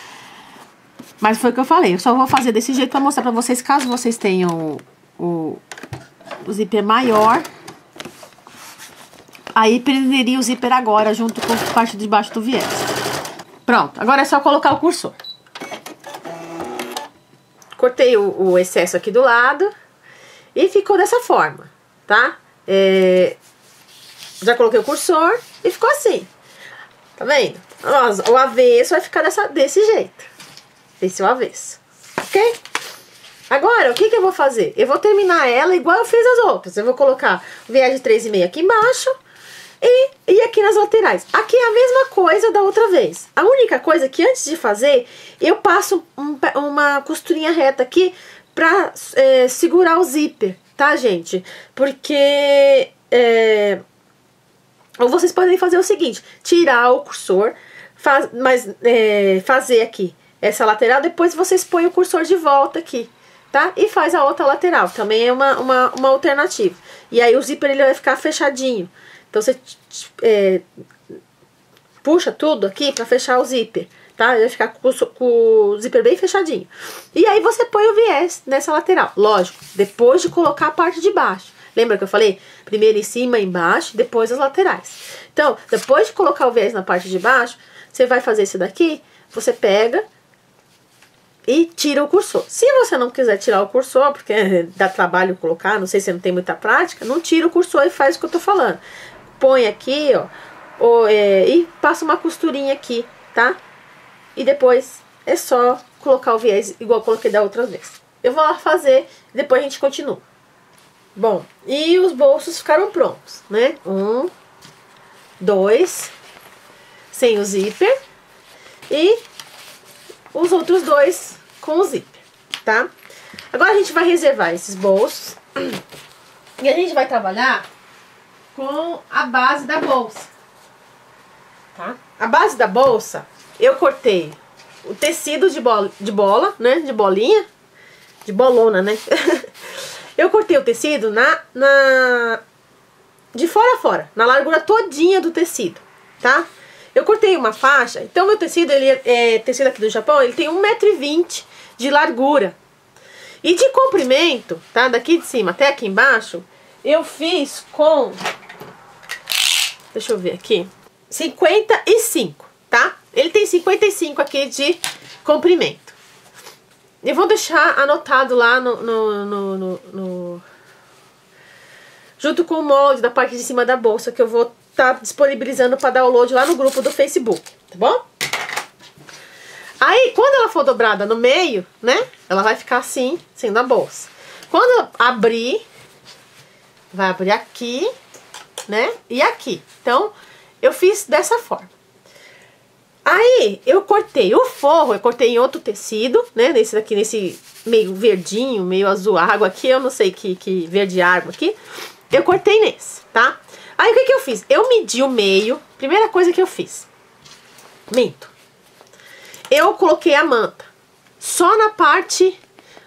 Mas foi o que eu falei, eu só vou fazer desse jeito pra mostrar pra vocês, caso vocês tenham o zíper maior. Aí, prenderia o zíper agora, junto com a parte de baixo do viés. Pronto, agora é só colocar o cursor. Cortei o excesso aqui do lado e ficou dessa forma, tá? Já coloquei o cursor e ficou assim, tá vendo? O avesso vai ficar desse jeito. Esse é o avesso, ok? Agora, o que eu vou fazer? Eu vou terminar ela igual eu fiz as outras. Eu vou colocar o viés de 3,5 aqui embaixo e aqui nas laterais. Aqui é a mesma coisa da outra vez. A única coisa que antes de fazer, eu passo uma costurinha reta aqui pra segurar o zíper, tá, gente? Porque... ou vocês podem fazer o seguinte, tirar o cursor, fazer aqui essa lateral, depois vocês põem o cursor de volta aqui, tá? E faz a outra lateral, também é uma alternativa. E aí o zíper ele vai ficar fechadinho. Então, você puxa tudo aqui pra fechar o zíper, tá? Ele vai ficar com o zíper bem fechadinho. E aí você põe o viés nessa lateral, lógico, depois de colocar a parte de baixo. Lembra que eu falei? Primeiro em cima, embaixo, depois as laterais. Então, depois de colocar o viés na parte de baixo, você vai fazer esse daqui, você pega e tira o cursor. Se você não quiser tirar o cursor, porque dá trabalho colocar, não sei se você não tem muita prática, não tira o cursor e faz o que eu tô falando. Põe aqui, ó, e passa uma costurinha aqui, tá? E depois é só colocar o viés igual eu coloquei da outra vez. Eu vou lá fazer, depois a gente continua. Bom, e os bolsos ficaram prontos, né? 1, 2, sem o zíper, e os outros 2 com o zíper, tá? Agora a gente vai reservar esses bolsos e a gente vai trabalhar com a base da bolsa, tá? A base da bolsa, eu cortei o tecido de bola, né? De bolinha, de bolona, né? Eu cortei o tecido de fora a fora, na largura todinha do tecido, tá? Eu cortei uma faixa, então meu tecido, ele é tecido aqui do Japão, ele tem 1,20 m de largura. E de comprimento, tá? Daqui de cima até aqui embaixo, eu fiz com, deixa eu ver aqui, 55, tá? Ele tem 55 aqui de comprimento. Eu vou deixar anotado lá junto com o molde da parte de cima da bolsa, que eu vou estar disponibilizando para download lá no grupo do Facebook, tá bom? Aí, quando ela for dobrada no meio, né, ela vai ficar assim, sendo a bolsa. Quando eu abrir, vai abrir aqui, né, e aqui. Então, eu fiz dessa forma. Aí, eu cortei o forro, eu cortei em outro tecido, né, nesse daqui, nesse meio verdinho, meio azul água aqui, eu não sei que verde água aqui. Eu cortei nesse, tá? Aí, o que eu fiz? Eu medi o meio, primeira coisa que eu fiz. Minto. Eu coloquei a manta só na parte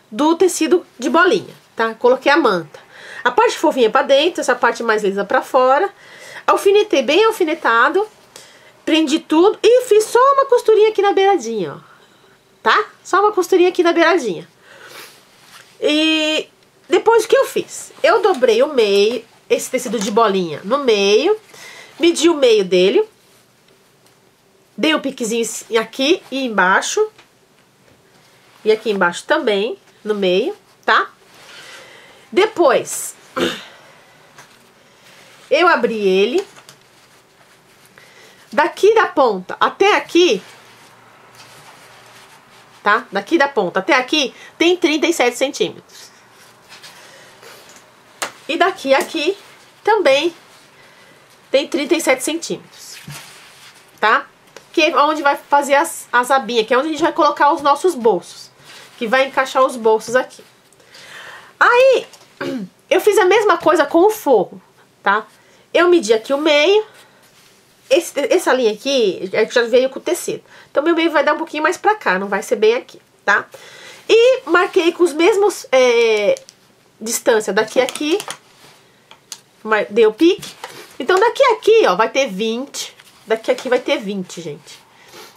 do tecido de bolinha, tá? Coloquei a manta. A parte fofinha pra dentro, essa parte mais lisa pra fora. Alfinetei bem alfinetado. Prendi tudo e fiz só uma costurinha aqui na beiradinha, ó. Tá? Só uma costurinha aqui na beiradinha. E depois o que eu fiz? Eu dobrei o meio, esse tecido de bolinha no meio. Medi o meio dele. Dei um piquezinho aqui e embaixo. E aqui embaixo também, no meio, tá? Depois, eu abri ele. Daqui da ponta até aqui, tá? Daqui da ponta até aqui tem 37 centímetros. E daqui a aqui também tem 37 centímetros, tá? Que é onde vai fazer as abinhas, que é onde a gente vai colocar os nossos bolsos. Que vai encaixar os bolsos aqui. Aí, eu fiz a mesma coisa com o forro, tá? Eu medi aqui o meio. Essa linha aqui já veio com o tecido. Então, meu meio vai dar um pouquinho mais pra cá, não vai ser bem aqui, tá? E marquei com os mesmos distância daqui a aqui. Dei o pique. Então, daqui a aqui, ó, vai ter 20. Daqui a aqui vai ter 20, gente.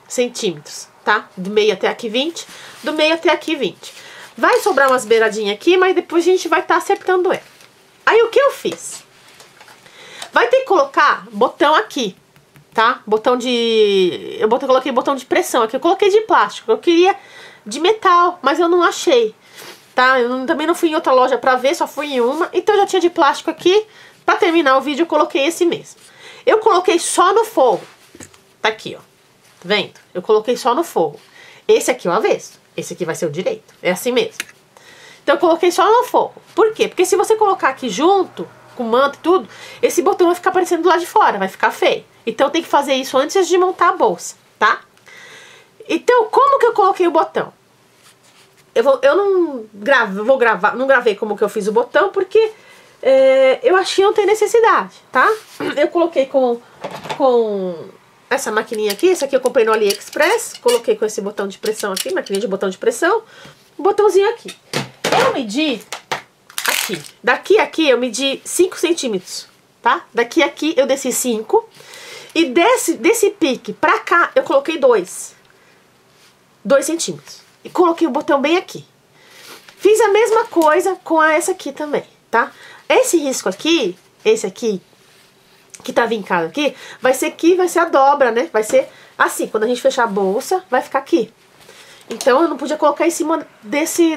Centímetros, tá? Do meio até aqui 20. Do meio até aqui 20. Vai sobrar umas beiradinhas aqui, mas depois a gente vai estar acertando ela. Aí, o que eu fiz? Vai ter que colocar botão aqui, tá? Botão de... Eu coloquei botão de pressão aqui. Eu coloquei de plástico. Eu queria de metal, mas eu não achei, tá? Eu também não fui em outra loja pra ver, só fui em uma. Então, eu já tinha de plástico aqui. Pra terminar o vídeo, eu coloquei esse mesmo. Eu coloquei só no forro. Tá aqui, ó. Tá vendo? Eu coloquei só no forro. Esse aqui é o avesso. Esse aqui vai ser o direito. É assim mesmo. Então, eu coloquei só no forro. Por quê? Porque se você colocar aqui junto, com manta e tudo, esse botão vai ficar aparecendo do lado de fora. Vai ficar feio. Então, tem que fazer isso antes de montar a bolsa, tá? Então, como que eu coloquei o botão? Eu não gravei como que eu fiz o botão, porque... eu achei que não tem necessidade, tá? Eu coloquei com essa maquininha aqui. Esse aqui eu comprei no AliExpress. Coloquei com esse botão de pressão aqui, maquininha de botão de pressão. Um botãozinho aqui. Eu medi aqui. Daqui a aqui eu medi 5 centímetros, tá? Daqui a aqui eu desci 5. E desse pique pra cá eu coloquei 2. 2 centímetros. E coloquei o botão bem aqui. Fiz a mesma coisa com essa aqui também, tá? Esse risco aqui, esse aqui, que tá vincado aqui, vai ser a dobra, né? Vai ser assim, quando a gente fechar a bolsa, vai ficar aqui. Então eu não podia colocar em cima desse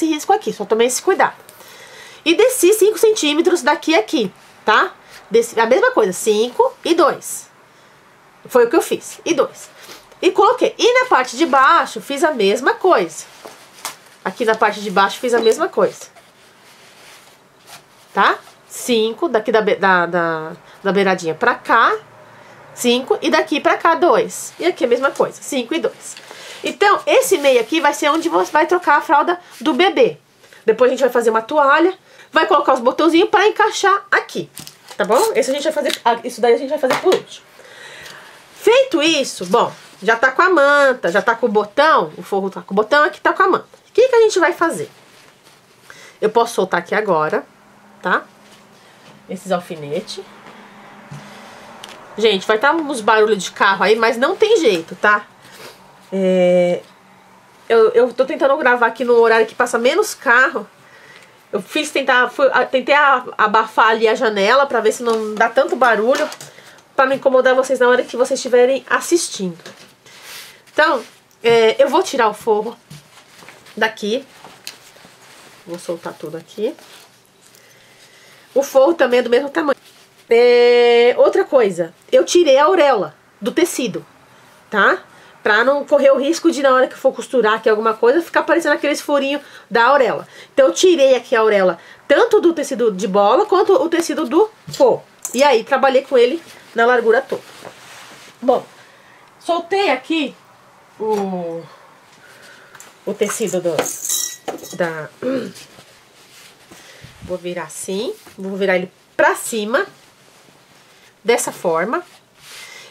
risco aqui, só tomei esse cuidado. E desci 5 centímetros daqui a aqui, tá? Desci, a mesma coisa, 5 e 2. Foi o que eu fiz, e 2. E coloquei. E na parte de baixo, fiz a mesma coisa. Aqui na parte de baixo, fiz a mesma coisa. Tá? 5, daqui da beiradinha pra cá, 5, e daqui pra cá, 2. E aqui a mesma coisa, 5 e 2. Então, esse meio aqui vai ser onde você vai trocar a fralda do bebê. Depois a gente vai fazer uma toalha, vai colocar os botãozinhos pra encaixar aqui, tá bom? Esse a gente vai fazer, isso daí a gente vai fazer por último. Feito isso, bom, já tá com a manta, já tá com o botão, o forro tá com o botão, aqui tá com a manta. O que a gente vai fazer? Eu posso soltar aqui agora, tá? Esses alfinetes. Gente, vai estar uns barulhos de carro aí, mas não tem jeito, tá? Eu tô tentando gravar aqui no horário que passa menos carro. Eu tentei abafar ali a janela pra ver se não dá tanto barulho, pra não incomodar vocês na hora que vocês estiverem assistindo. Então, eu vou tirar o forro daqui. Vou soltar tudo aqui. O forro também é do mesmo tamanho. Outra coisa, eu tirei a auréola do tecido, tá? Pra não correr o risco de, na hora que for costurar aqui alguma coisa, ficar aparecendo aqueles furinhos da auréola. Então eu tirei aqui a auréola, tanto do tecido de bola, quanto o tecido do forro. E aí trabalhei com ele na largura toda. Bom, soltei aqui o tecido vou virar assim, vou virar ele pra cima, dessa forma.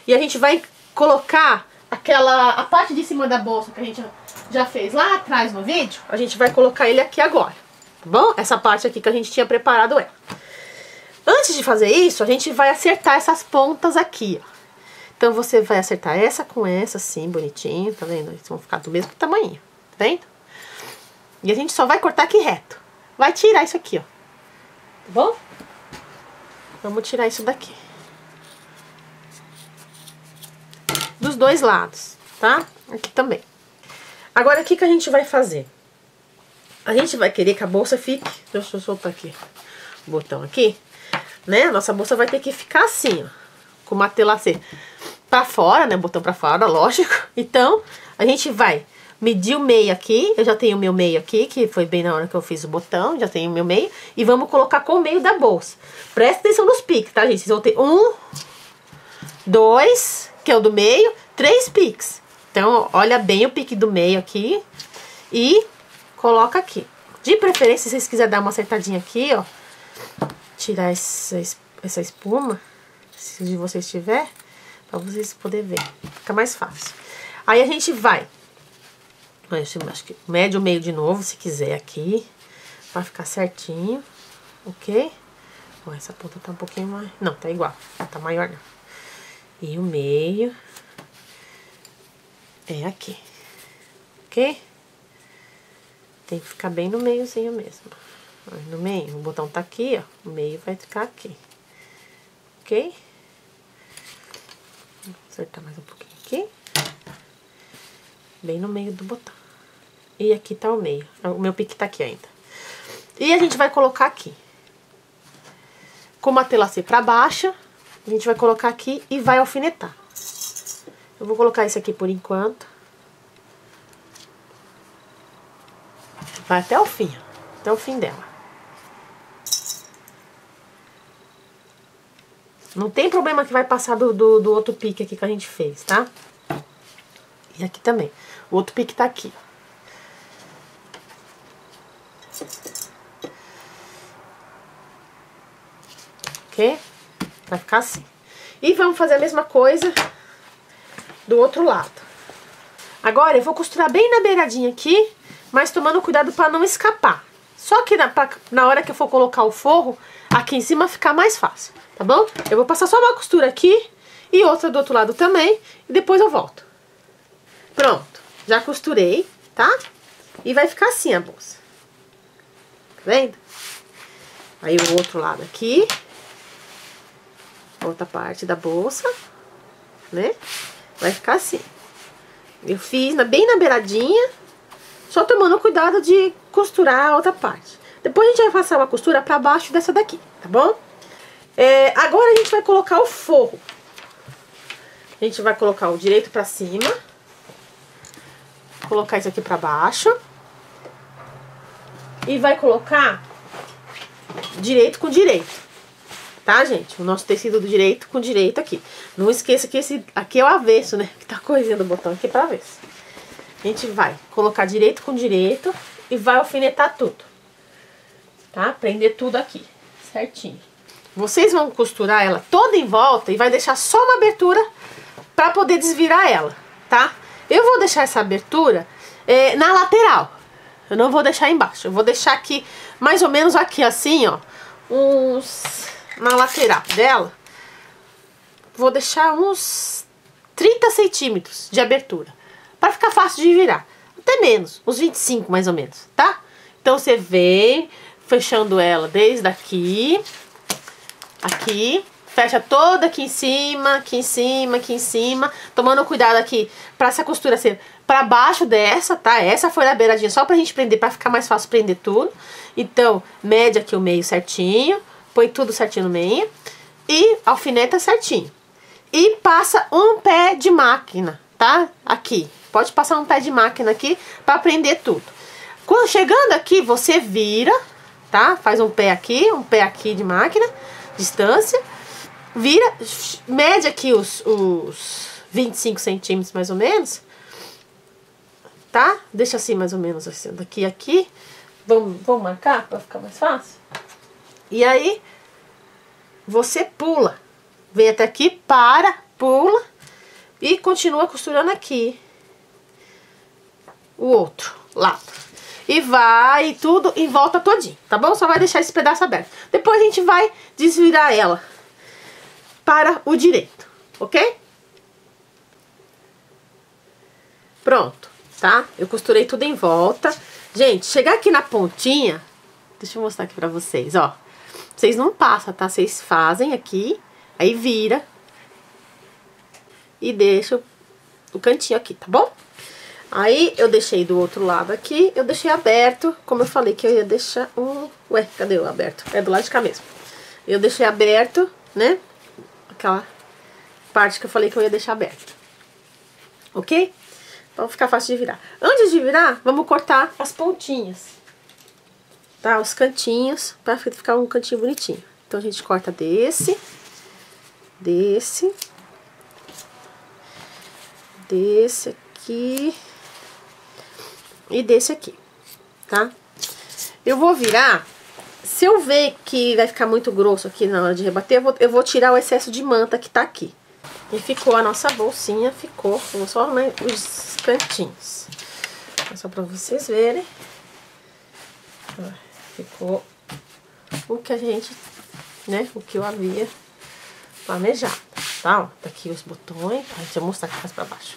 E a gente vai colocar a parte de cima da bolsa que a gente já fez lá atrás no vídeo, a gente vai colocar ele aqui agora, tá bom? Essa parte aqui que a gente tinha preparado ela. Antes de fazer isso, a gente vai acertar essas pontas aqui, ó. Então você vai acertar essa com essa, assim, bonitinho, tá vendo? Eles vão ficar do mesmo tamanho, tá vendo? E a gente só vai cortar aqui reto. Vai tirar isso aqui, ó. Tá bom? Vamos tirar isso daqui. Dos dois lados, tá? Aqui também. Agora, o que a gente vai fazer? A gente vai querer que a bolsa fique... Deixa eu soltar aqui o botão aqui, né? A nossa bolsa vai ter que ficar assim, ó. Com o matelacê pra fora, né? Botão pra fora, lógico. Então, a gente vai medir o meio aqui. Eu já tenho o meu meio aqui, que foi bem na hora que eu fiz o botão. Já tenho o meu meio. E vamos colocar com o meio da bolsa. Presta atenção nos piques, tá, gente? Vocês vão ter 1, 2, que é o do meio, 3 piques. Então, olha bem o pique do meio aqui. E coloca aqui. De preferência, se vocês quiserem dar uma acertadinha aqui, ó. Tirar essa espuma, se vocês tiver, pra vocês poderem ver. Fica mais fácil. Aí a gente vai... Acho que mede o meio de novo, se quiser aqui. Pra ficar certinho. Ok? Ó, essa ponta tá um pouquinho mais... Não, tá igual. Tá maior não. E o meio... é aqui. Ok? Tem que ficar bem no meiozinho mesmo. No meio, o botão tá aqui, ó. O meio vai ficar aqui. Ok? Vou acertar mais um pouquinho aqui. Bem no meio do botão. E aqui tá o meio. O meu pique tá aqui ainda. E a gente vai colocar aqui. Com o matelacê pra baixo, a gente vai colocar aqui e vai alfinetar. Eu vou colocar esse aqui por enquanto. Vai até o fim, ó. Até o fim dela. Não tem problema que vai passar do outro pique aqui que a gente fez, tá? E aqui também. O outro pique tá aqui, ó. Ok? Vai ficar assim. E vamos fazer a mesma coisa do outro lado. Agora eu vou costurar bem na beiradinha aqui, mas tomando cuidado pra não escapar. Só que na hora que eu for colocar o forro, aqui em cima ficar mais fácil, tá bom? Eu vou passar só uma costura aqui e outra do outro lado também, e depois eu volto. Pronto. Já costurei, tá? E vai ficar assim a bolsa. Tá vendo? Aí o outro lado aqui. Outra parte da bolsa, né? Vai ficar assim. Eu fiz bem na beiradinha, só tomando cuidado de costurar a outra parte. Depois a gente vai passar uma costura pra baixo dessa daqui, tá bom? Agora a gente vai colocar o forro. A gente vai colocar o direito pra cima. Colocar isso aqui pra baixo. E vai colocar direito com direito. Tá, gente? O nosso tecido do direito com direito aqui. Não esqueça que esse aqui é o avesso, né? Que tá a coisinha do botão aqui pra avesso. A gente vai colocar direito com direito e vai alfinetar tudo. Tá? Prender tudo aqui, certinho. Vocês vão costurar ela toda em volta e vai deixar só uma abertura pra poder desvirar ela, tá? Eu vou deixar essa abertura na lateral. Eu não vou deixar embaixo. Eu vou deixar aqui, mais ou menos aqui, assim, ó. Na lateral dela, vou deixar uns 30 centímetros de abertura, para ficar fácil de virar, até menos, uns 25 mais ou menos, tá? Então você vem fechando ela desde aqui, fecha toda aqui em cima, aqui em cima, aqui em cima, tomando cuidado aqui para essa costura ser para baixo dessa, tá? Essa foi a beiradinha só pra gente prender, para ficar mais fácil prender tudo. Então, mede aqui o meio certinho, põe tudo certinho no meio e alfineta certinho. E passa um pé de máquina, tá? Aqui. Pode passar um pé de máquina aqui pra prender tudo. Quando chegando aqui, você vira, tá? Faz um pé aqui de máquina, distância. Vira, mede aqui os 25 centímetros mais ou menos, tá? Deixa assim mais ou menos assim, daqui a aqui. Vamos marcar pra ficar mais fácil? E aí, você pula, vem até aqui, pula e continua costurando aqui o outro lado. E vai tudo em volta todinho, tá bom? Só vai deixar esse pedaço aberto. Depois a gente vai desvirar ela para o direito, ok? Pronto, tá? Eu costurei tudo em volta. Gente, chegar aqui na pontinha, deixa eu mostrar aqui pra vocês, ó. Vocês não passam, tá? Vocês fazem aqui, aí vira e deixa o cantinho aqui, tá bom? Aí eu deixei do outro lado aqui, eu deixei aberto, como eu falei que eu ia deixar Ué, cadê o aberto? É do lado de cá mesmo. Eu deixei aberto, né? Aquela parte que eu falei que eu ia deixar aberto. Ok? Então ficar fácil de virar. Antes de virar, vamos cortar as pontinhas. Tá? Os cantinhos, pra ficar um cantinho bonitinho. Então a gente corta desse aqui e desse aqui, tá? Eu vou virar. Se eu ver que vai ficar muito grosso aqui na hora de rebater, eu vou tirar o excesso de manta que tá aqui. E ficou a nossa bolsinha, ficou só os cantinhos. Só pra vocês verem. Ficou o que a gente, né, o que eu havia planejado, tá? Ó, tá aqui os botões, deixa eu mostrar aqui mais pra baixo.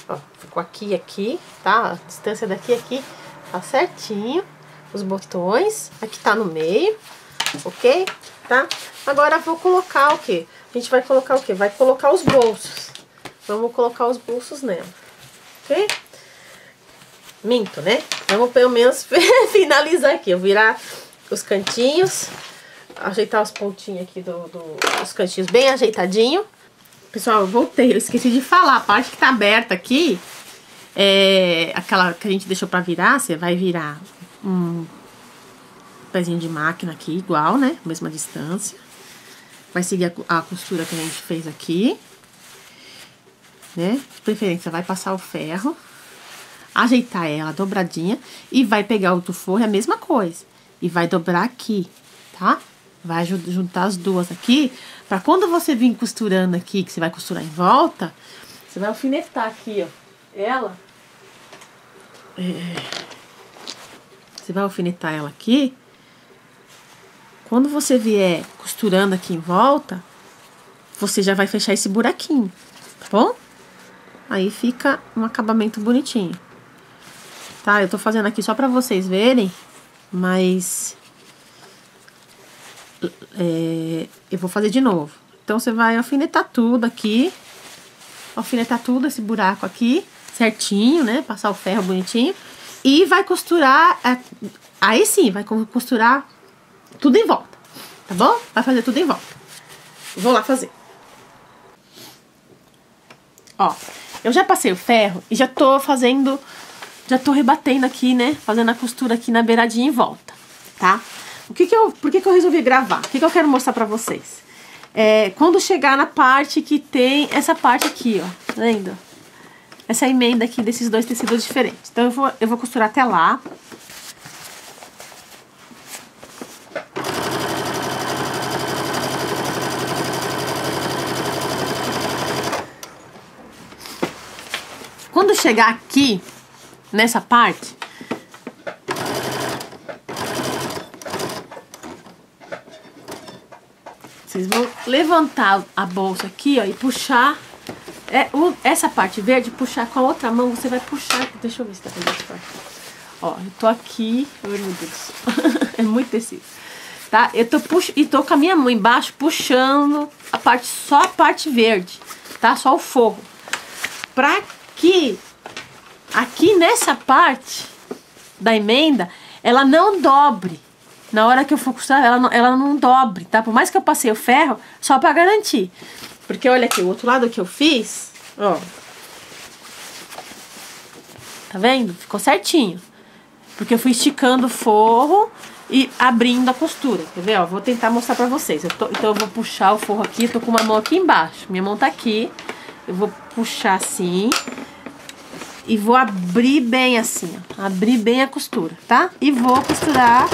Ó, ficou aqui, tá? A distância daqui a aqui tá certinho. Os botões, aqui tá no meio, ok? Tá? Agora eu vou colocar o quê? A gente vai colocar o quê? Vai colocar os bolsos. Vamos colocar os bolsos nela, ok? Minto, né? Vamos pelo menos finalizar aqui. Eu virar os cantinhos, ajeitar os pontinhos aqui dos cantinhos bem ajeitadinho. Pessoal, eu voltei. Eu esqueci de falar. A parte que tá aberta aqui, aquela que a gente deixou pra virar, você vai virar um pezinho de máquina aqui, igual, né? Mesma distância. Vai seguir a costura que a gente fez aqui, né? De preferência, vai passar o ferro, ajeitar ela dobradinha e vai pegar outro forro, é a mesma coisa. E vai dobrar aqui, tá? Vai juntar as duas aqui, pra quando você vir costurando aqui, que você vai costurar em volta, você vai alfinetar aqui, ó, ela. Você vai alfinetar ela aqui. Quando você vier costurando aqui em volta, você já vai fechar esse buraquinho, tá bom? Aí fica um acabamento bonitinho. tá? Eu tô fazendo aqui só pra vocês verem, mas eu vou fazer de novo. Então, você vai alfinetar tudo aqui, alfinetar tudo esse buraco aqui, certinho, né? Passar o ferro bonitinho e vai costurar, aí sim, vai costurar tudo em volta, tá bom? Vai fazer tudo em volta. Vou lá fazer. Ó, eu já passei o ferro e já tô fazendo, já tô rebatendo aqui, né? Fazendo a costura aqui na beiradinha em volta, tá? Por que que eu resolvi gravar? O que eu quero mostrar pra vocês? Quando chegar na parte que tem essa parte aqui, ó, tá vendo? Essa emenda aqui desses dois tecidos diferentes. Então, eu vou costurar até lá. Quando chegar aqui, nessa parte, vocês vão levantar a bolsa aqui, ó, e puxar, essa parte verde, puxar com a outra mão, você vai puxar, deixa eu ver se tá fazendo isso. Ó, eu tô aqui, ai meu Deus, é muito tecido, tá? Eu tô com a minha mão embaixo, puxando só a parte verde, tá? Só o forro, pra que aqui nessa parte da emenda, ela não dobre. Na hora que eu for costurar, ela não dobre, tá? Por mais que eu passei o ferro, só pra garantir. Porque olha aqui, o outro lado que eu fiz, ó. Tá vendo? Ficou certinho. Porque eu fui esticando o forro e abrindo a costura. Quer ver? Ó, vou tentar mostrar pra vocês. Então eu vou puxar o forro aqui, eu tô com uma mão aqui embaixo. Minha mão tá aqui. Eu vou puxar assim. E vou abrir bem assim, ó. Abrir bem a costura, tá? E vou costurar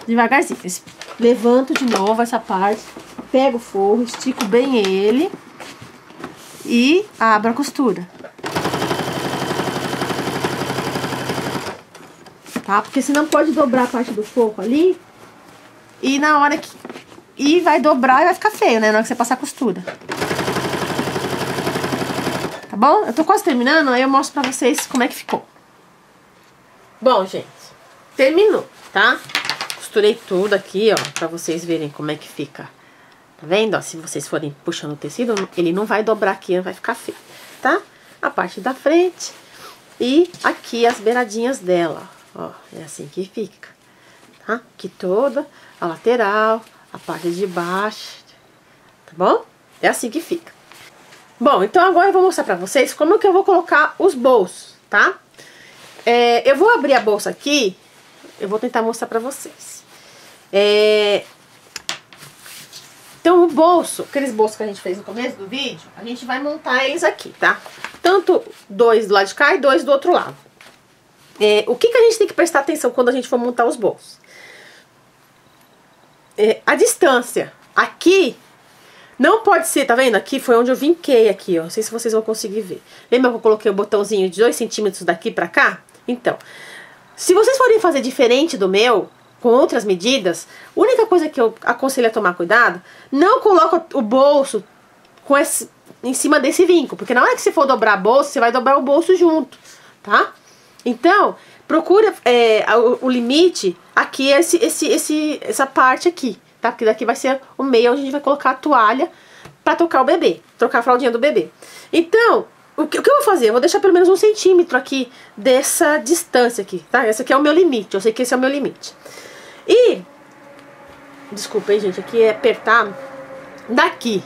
devagarzinho. Levanto de novo essa parte. Pego o forro, estico bem ele. E abro a costura. Tá? Porque senão pode dobrar a parte do forro ali. E na hora que... E vai dobrar e vai ficar feio, né? Na hora que você passar a costura. Tá bom? Eu tô quase terminando, aí eu mostro pra vocês como é que ficou. Bom, gente, terminou, tá? Costurei tudo aqui, ó, pra vocês verem como é que fica. Tá vendo? Ó, se vocês forem puxando o tecido, ele não vai dobrar aqui, não vai ficar feio, tá? A parte da frente e aqui as beiradinhas dela, ó. É assim que fica, tá? Aqui toda, a lateral, a parte de baixo, tá bom? É assim que fica. Bom, então agora eu vou mostrar pra vocês como que eu vou colocar os bolsos, tá? Eu vou abrir a bolsa aqui, eu vou tentar mostrar pra vocês. Então o bolso, aqueles bolsos que a gente fez no começo do vídeo, a gente vai montar eles aqui, tá? Tanto dois do lado de cá e dois do outro lado. O que a gente tem que prestar atenção quando a gente for montar os bolsos? A distância aqui... Não pode ser, tá vendo? Aqui foi onde eu vinquei aqui, ó. Não sei se vocês vão conseguir ver. Lembra que eu coloquei o botãozinho de 2 centímetros daqui pra cá? Então, se vocês forem fazer diferente do meu, com outras medidas, a única coisa que eu aconselho a tomar cuidado, não coloca o bolso em cima desse vinco. Porque na hora que você for dobrar a bolsa, você vai dobrar o bolso junto, tá? Então, procura o limite aqui, essa parte aqui. Tá? Porque daqui vai ser o meio onde a gente vai colocar a toalha pra trocar o bebê, trocar a fraldinha do bebê. Então, o que eu vou fazer? Eu vou deixar pelo menos 1 centímetro aqui dessa distância aqui, tá? Esse aqui é o meu limite, eu sei que esse é o meu limite. E, desculpa aí, gente, aqui é apertar daqui.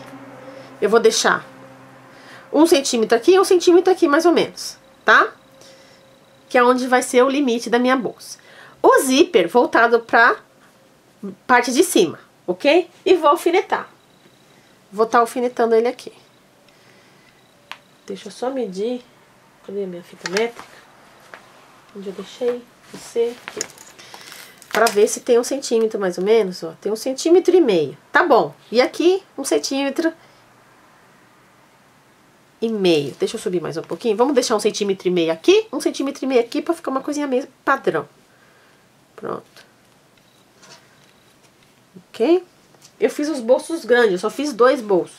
Eu vou deixar 1 centímetro aqui e 1 centímetro aqui, mais ou menos, tá? Que é onde vai ser o limite da minha bolsa. O zíper voltado pra parte de cima, ok? E vou alfinetar. Vou estar alfinetando ele aqui. Deixa eu só medir. Cadê a minha fita métrica? Onde eu deixei? Você aqui. Pra ver se tem 1 centímetro mais ou menos, ó. Tem 1,5 centímetros. Tá bom. E aqui, 1,5 centímetros. Deixa eu subir mais um pouquinho. Vamos deixar 1,5 centímetros aqui, 1,5 centímetros aqui, pra ficar uma coisinha mesmo padrão. Pronto. Ok? Eu fiz os bolsos grandes, eu só fiz 2 bolsos.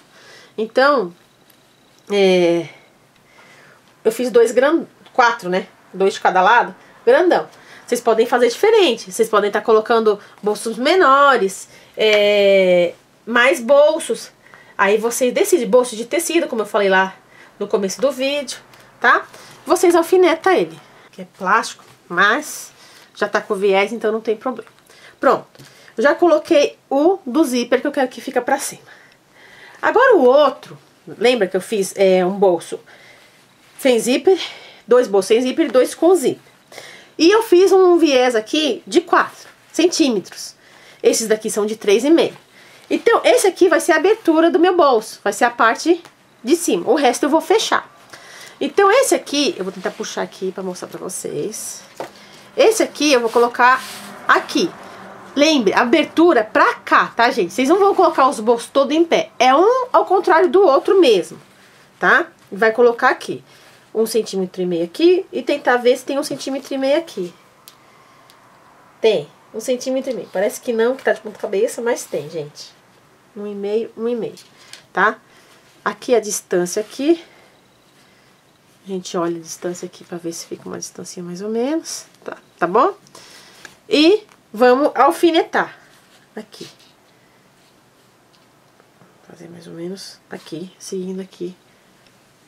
Então, eu fiz 2 4, né? 2 de cada lado, grandão. Vocês podem fazer diferente. Vocês podem estar colocando bolsos menores, mais bolsos. Aí vocês decidem, bolso de tecido, como eu falei lá no começo do vídeo, tá? Vocês alfinetam ele, que é plástico, mas já tá com viés, então não tem problema. Pronto, eu já coloquei o do zíper que eu quero que fica pra cima. Agora o outro, lembra que eu fiz um bolso sem zíper, 2 bolsos sem zíper e 2 com zíper. E eu fiz um viés aqui de 4 centímetros. Esses daqui são de 3,5. Então, esse aqui vai ser a abertura do meu bolso. Vai ser a parte de cima. O resto eu vou fechar. Então, esse aqui, eu vou tentar puxar aqui pra mostrar pra vocês. Esse aqui eu vou colocar aqui. Lembre, abertura pra cá, tá, gente? Vocês não vão colocar os bolsos todos em pé. É um ao contrário do outro mesmo, tá? Vai colocar aqui. 1,5 centímetro aqui e tentar ver se tem 1,5 centímetro aqui. Tem, 1,5 centímetro. Parece que não, que tá de ponta cabeça, mas tem, gente. 1,5, 1,5, tá? Aqui a distância aqui. A gente olha a distância aqui pra ver se fica uma distância mais ou menos, tá bom? E vamos alfinetar aqui. Fazer mais ou menos aqui, seguindo aqui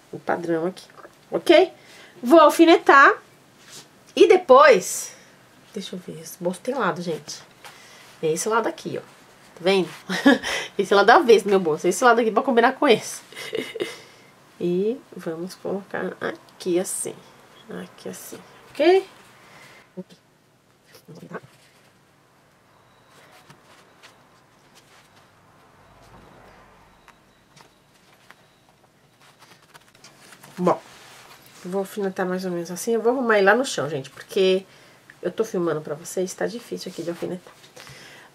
o padrão aqui. Ok? Vou alfinetar. E depois... Deixa eu ver. Esse bolso tem lado, gente. É esse lado aqui, ó. Tá vendo? Esse lado é a vez do meu bolso. Esse lado aqui pra combinar com esse. E vamos colocar aqui assim. Aqui assim. Ok? Vamos lá. Bom. Vou alfinetar mais ou menos assim. Eu vou arrumar ele lá no chão, gente, porque eu tô filmando pra vocês, tá difícil aqui de alfinetar.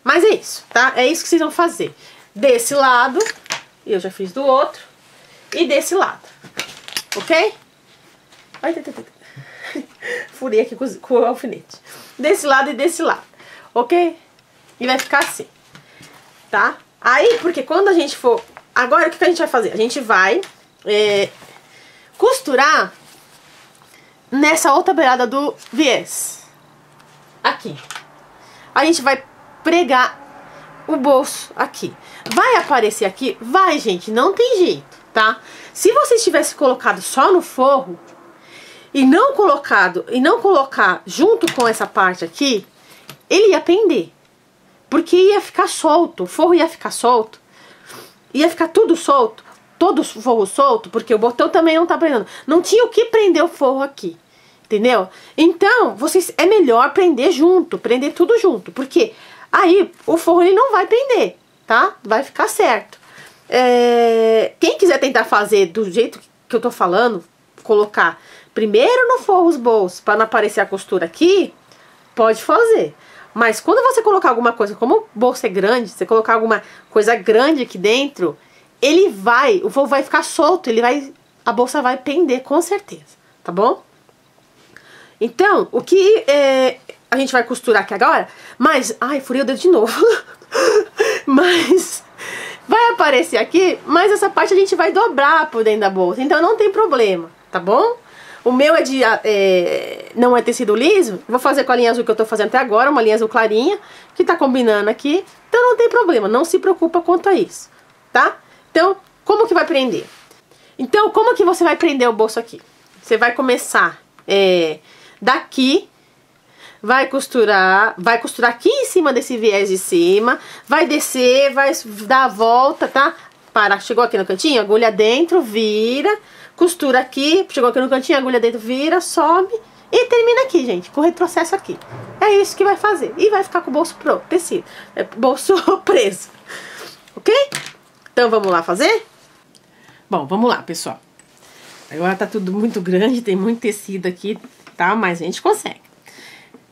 Mas é isso, tá? É isso que vocês vão fazer. Desse lado, eu já fiz do outro, e desse lado, ok? Ai, furei aqui com o alfinete. Desse lado e desse lado, ok? E vai ficar assim, tá? Aí, porque quando a gente for... Agora, o que a gente vai fazer? A gente vai costurar nessa outra beirada do viés. Aqui. A gente vai pregar o bolso aqui. Vai aparecer aqui? Vai, gente. Não tem jeito, tá? Se vocês tivessem colocado só no forro e não colocar junto com essa parte aqui, ele ia pender. Porque ia ficar solto. O forro ia ficar solto. Ia ficar tudo solto. Todo o forro solto, porque o botão também não tá prendendo. Não tinha o que prender o forro aqui, entendeu? Então, é melhor prender junto, prender tudo junto, porque aí o forro ele não vai prender, tá? Vai ficar certo. Quem quiser tentar fazer do jeito que eu tô falando, colocar primeiro no forro os bolsos, para não aparecer a costura aqui, pode fazer. Mas quando você colocar alguma coisa, como o bolso é grande, você colocar alguma coisa grande aqui dentro... o forro vai ficar solto, a bolsa vai pender com certeza, tá bom? Então, o que a gente vai costurar aqui agora, ai, furei o dedo de novo, mas vai aparecer aqui, mas essa parte a gente vai dobrar por dentro da bolsa, então não tem problema, tá bom? O meu não é tecido liso, vou fazer com a linha azul que eu tô fazendo até agora, uma linha azul clarinha, que tá combinando aqui, então não tem problema, não se preocupa quanto a isso, tá? Então, como que vai prender? Então, como que você vai prender o bolso aqui? Você vai começar daqui, vai costurar aqui em cima desse viés de cima, vai descer, vai dar a volta, tá? Chegou aqui no cantinho, agulha dentro, vira, costura aqui, chegou aqui no cantinho, agulha dentro, vira, sobe e termina aqui, gente, com o retrocesso aqui. É isso que vai fazer. E vai ficar com o bolso tecido, bolso preso, ok? Então, vamos lá fazer? Bom, vamos lá, pessoal. Agora tá tudo muito grande, tem muito tecido aqui, tá? Mas a gente consegue.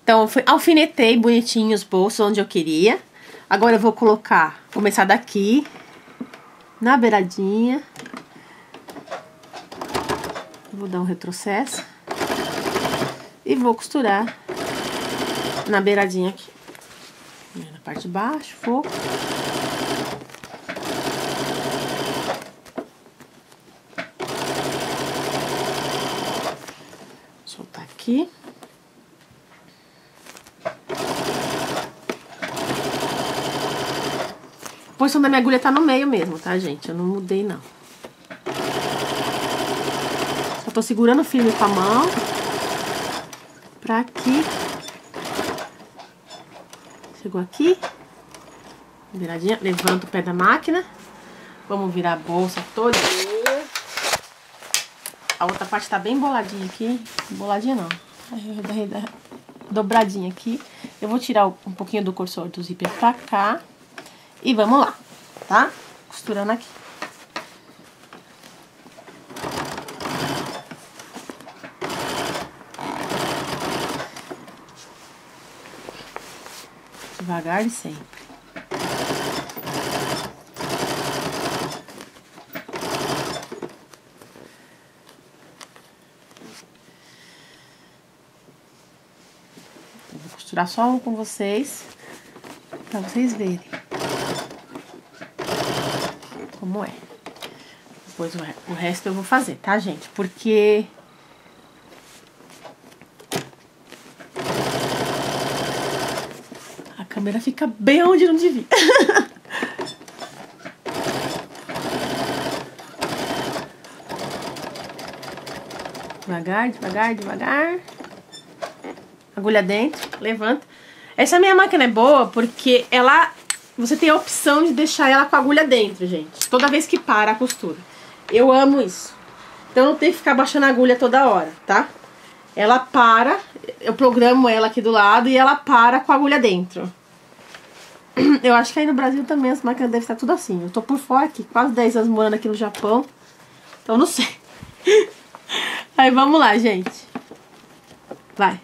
Então, alfinetei bonitinho os bolsos onde eu queria. Agora eu vou começar daqui, na beiradinha. Vou dar um retrocesso. E vou costurar na beiradinha aqui. Na parte de baixo, vou... aqui. A posição da minha agulha tá no meio mesmo, tá, gente? Eu não mudei, não. Só tô segurando firme com a mão. Pra aqui. Chegou aqui. Viradinha. Levanta o pé da máquina. Vamos virar a bolsa toda. A outra parte tá bem boladinha aqui. Boladinha não. Dobradinha aqui. Eu vou tirar um pouquinho do cursor do zíper pra cá. E vamos lá, tá? Costurando aqui. Devagar e sempre. Eu vou costurar só um com vocês, pra vocês verem como é. Depois o resto eu vou fazer, tá, gente? Porque a câmera fica bem onde não devia. Devagar, devagar, devagar. Agulha dentro, levanta. Essa minha máquina é boa porque ela... Você tem a opção de deixar ela com a agulha dentro, gente. Toda vez que para a costura. Eu amo isso. Então não tem que ficar baixando a agulha toda hora, tá? Ela para, eu programo ela aqui do lado e ela para com a agulha dentro. Eu acho que aí no Brasil também as máquinas devem estar tudo assim. Eu tô por fora aqui, quase 10 anos morando aqui no Japão. Então não sei. Aí vamos lá, gente. Vai.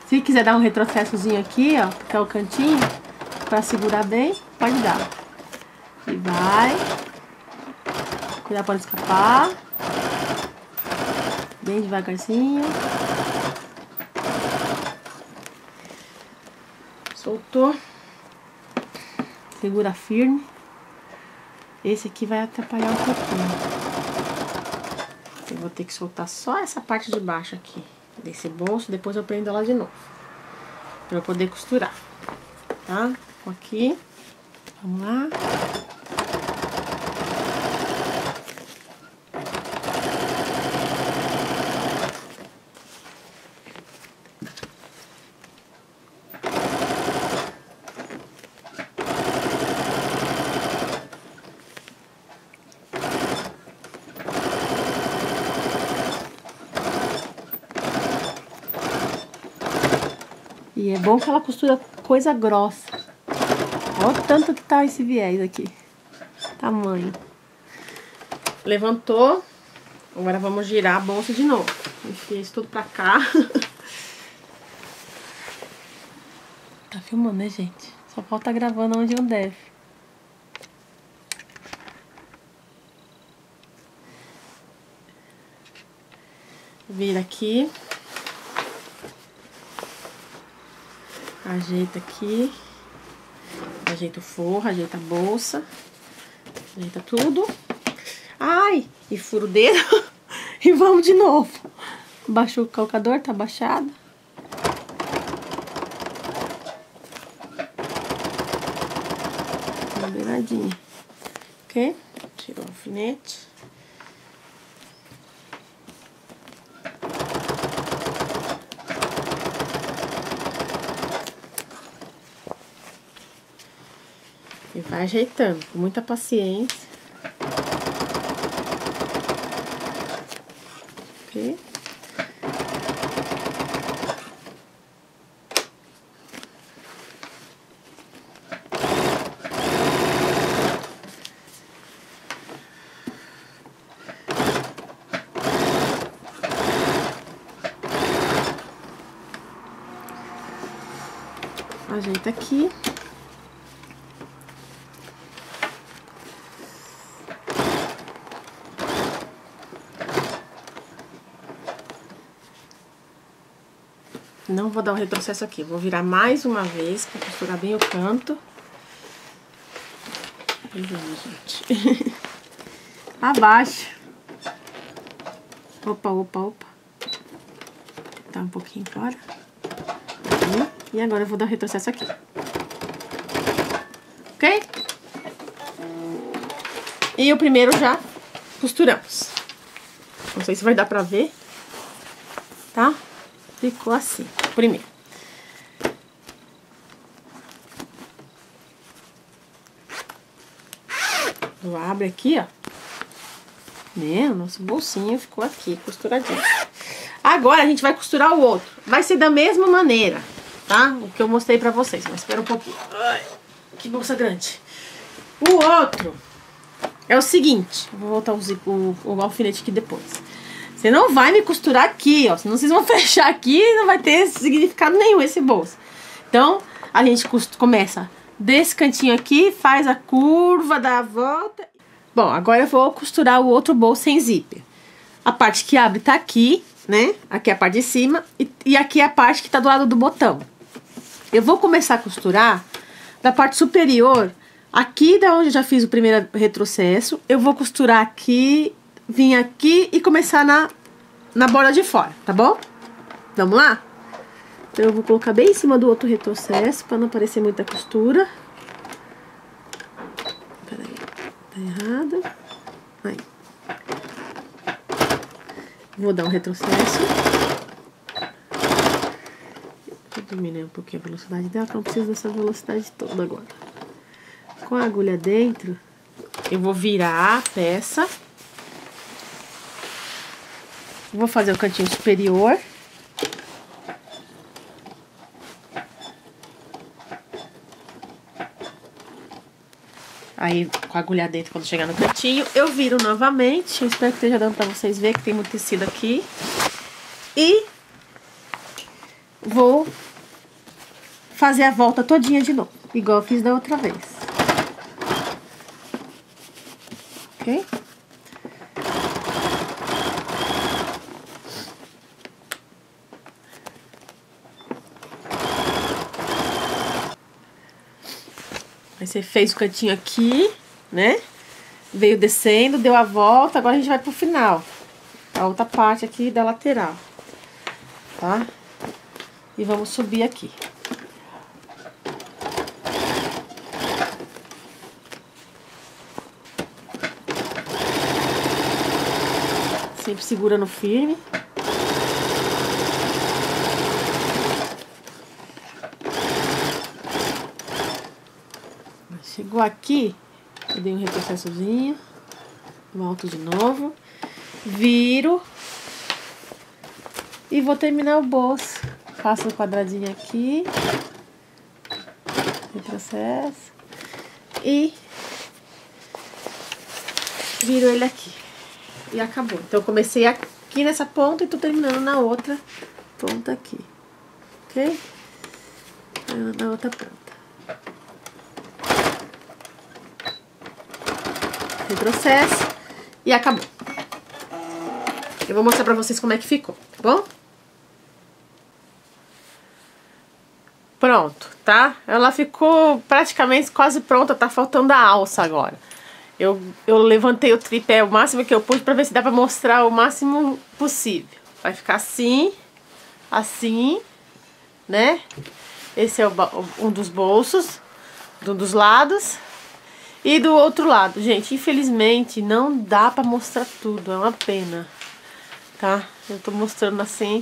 Se quiser dar um retrocessozinho aqui, ó, que é o cantinho, pra segurar bem, pode dar. E vai. Cuidado pra não escapar. Bem devagarzinho. Soltou. Segura firme. Esse aqui vai atrapalhar um pouquinho. Eu vou ter que soltar só essa parte de baixo aqui desse bolso, depois eu prendo ela de novo, pra eu poder costurar, tá? Aqui, vamos lá. E é bom que ela costura coisa grossa. Olha o tanto que tá esse viés aqui. Tamanho. Levantou. Agora vamos girar a bolsa de novo. Enfiei isso tudo pra cá. Tá filmando, né, gente? Só falta gravando onde não deve. Vira aqui. Ajeita aqui. Ajeita o forro, ajeita a bolsa. Ajeita tudo. Ai! E fura o dedo. E vamos de novo. Baixou o calcador, tá baixado. Uma beiradinha. Ok? Tirou o alfinete. E vai ajeitando com muita paciência. Ok? Ajeita aqui. Não vou dar um retrocesso aqui, vou virar mais uma vez para costurar bem o canto. Gente. Abaixo. Opa, opa, opa. um pouquinho fora. E agora eu vou dar um retrocesso aqui. Ok? E o primeiro já costuramos. Não sei se vai dar pra ver. Tá? Ficou assim. Primeiro. Eu abro aqui, ó. Né? O nosso bolsinho ficou aqui, costuradinho. Agora a gente vai costurar o outro. Vai ser da mesma maneira, tá? O que eu mostrei pra vocês. Mas espera um pouquinho. Ai, que bolsa grande. O outro é o seguinte. Vou voltar o alfinete aqui depois. Você não vai me costurar aqui, ó. Senão vocês vão fechar aqui e não vai ter significado nenhum esse bolso. Então, a gente começa desse cantinho aqui, faz a curva, dá a volta. Bom, agora eu vou costurar o outro bolso sem zíper. A parte que abre tá aqui, né? Aqui é a parte de cima e aqui é a parte que tá do lado do botão. Eu vou começar a costurar da parte superior, aqui da onde eu já fiz o primeiro retrocesso. Eu vou costurar aqui, vir aqui e começar na borda de fora, tá bom? Vamos lá? Então eu vou colocar bem em cima do outro retrocesso para não aparecer muita costura. Peraí, tá errado. Aí. Vou dar um retrocesso. Vou diminuir um pouquinho a velocidade dela, que não precisa dessa velocidade toda agora. Com a agulha dentro, eu vou virar a peça. Vou fazer o cantinho superior. Aí, com a agulha dentro, quando chegar no cantinho, eu viro novamente. Eu espero que esteja dando pra vocês verem que tem muito tecido aqui. E vou fazer a volta todinha de novo, igual eu fiz da outra vez. Ok? Aí você fez o cantinho aqui, né? Veio descendo, deu a volta, agora a gente vai pro final. A outra parte aqui da lateral. Tá? E vamos subir aqui. Sempre segurando firme. Chegou aqui, eu dei um retrocessozinho, volto de novo, viro e vou terminar o bolso. Faço um quadradinho aqui, retrocesso e viro ele aqui e acabou. Então eu comecei aqui nessa ponta e tô terminando na outra ponta aqui, ok? Na outra ponta. Retrocesso e acabou. Eu vou mostrar pra vocês como é que ficou, tá bom? Pronto, tá? Ela ficou praticamente quase pronta, tá faltando a alça agora. Eu levantei o tripé o máximo que eu pude pra ver se dá pra mostrar o máximo possível. Vai ficar assim, assim, né? Esse é um dos bolsos, um dos lados. E do outro lado, gente, infelizmente não dá pra mostrar tudo, é uma pena, tá? Eu tô mostrando assim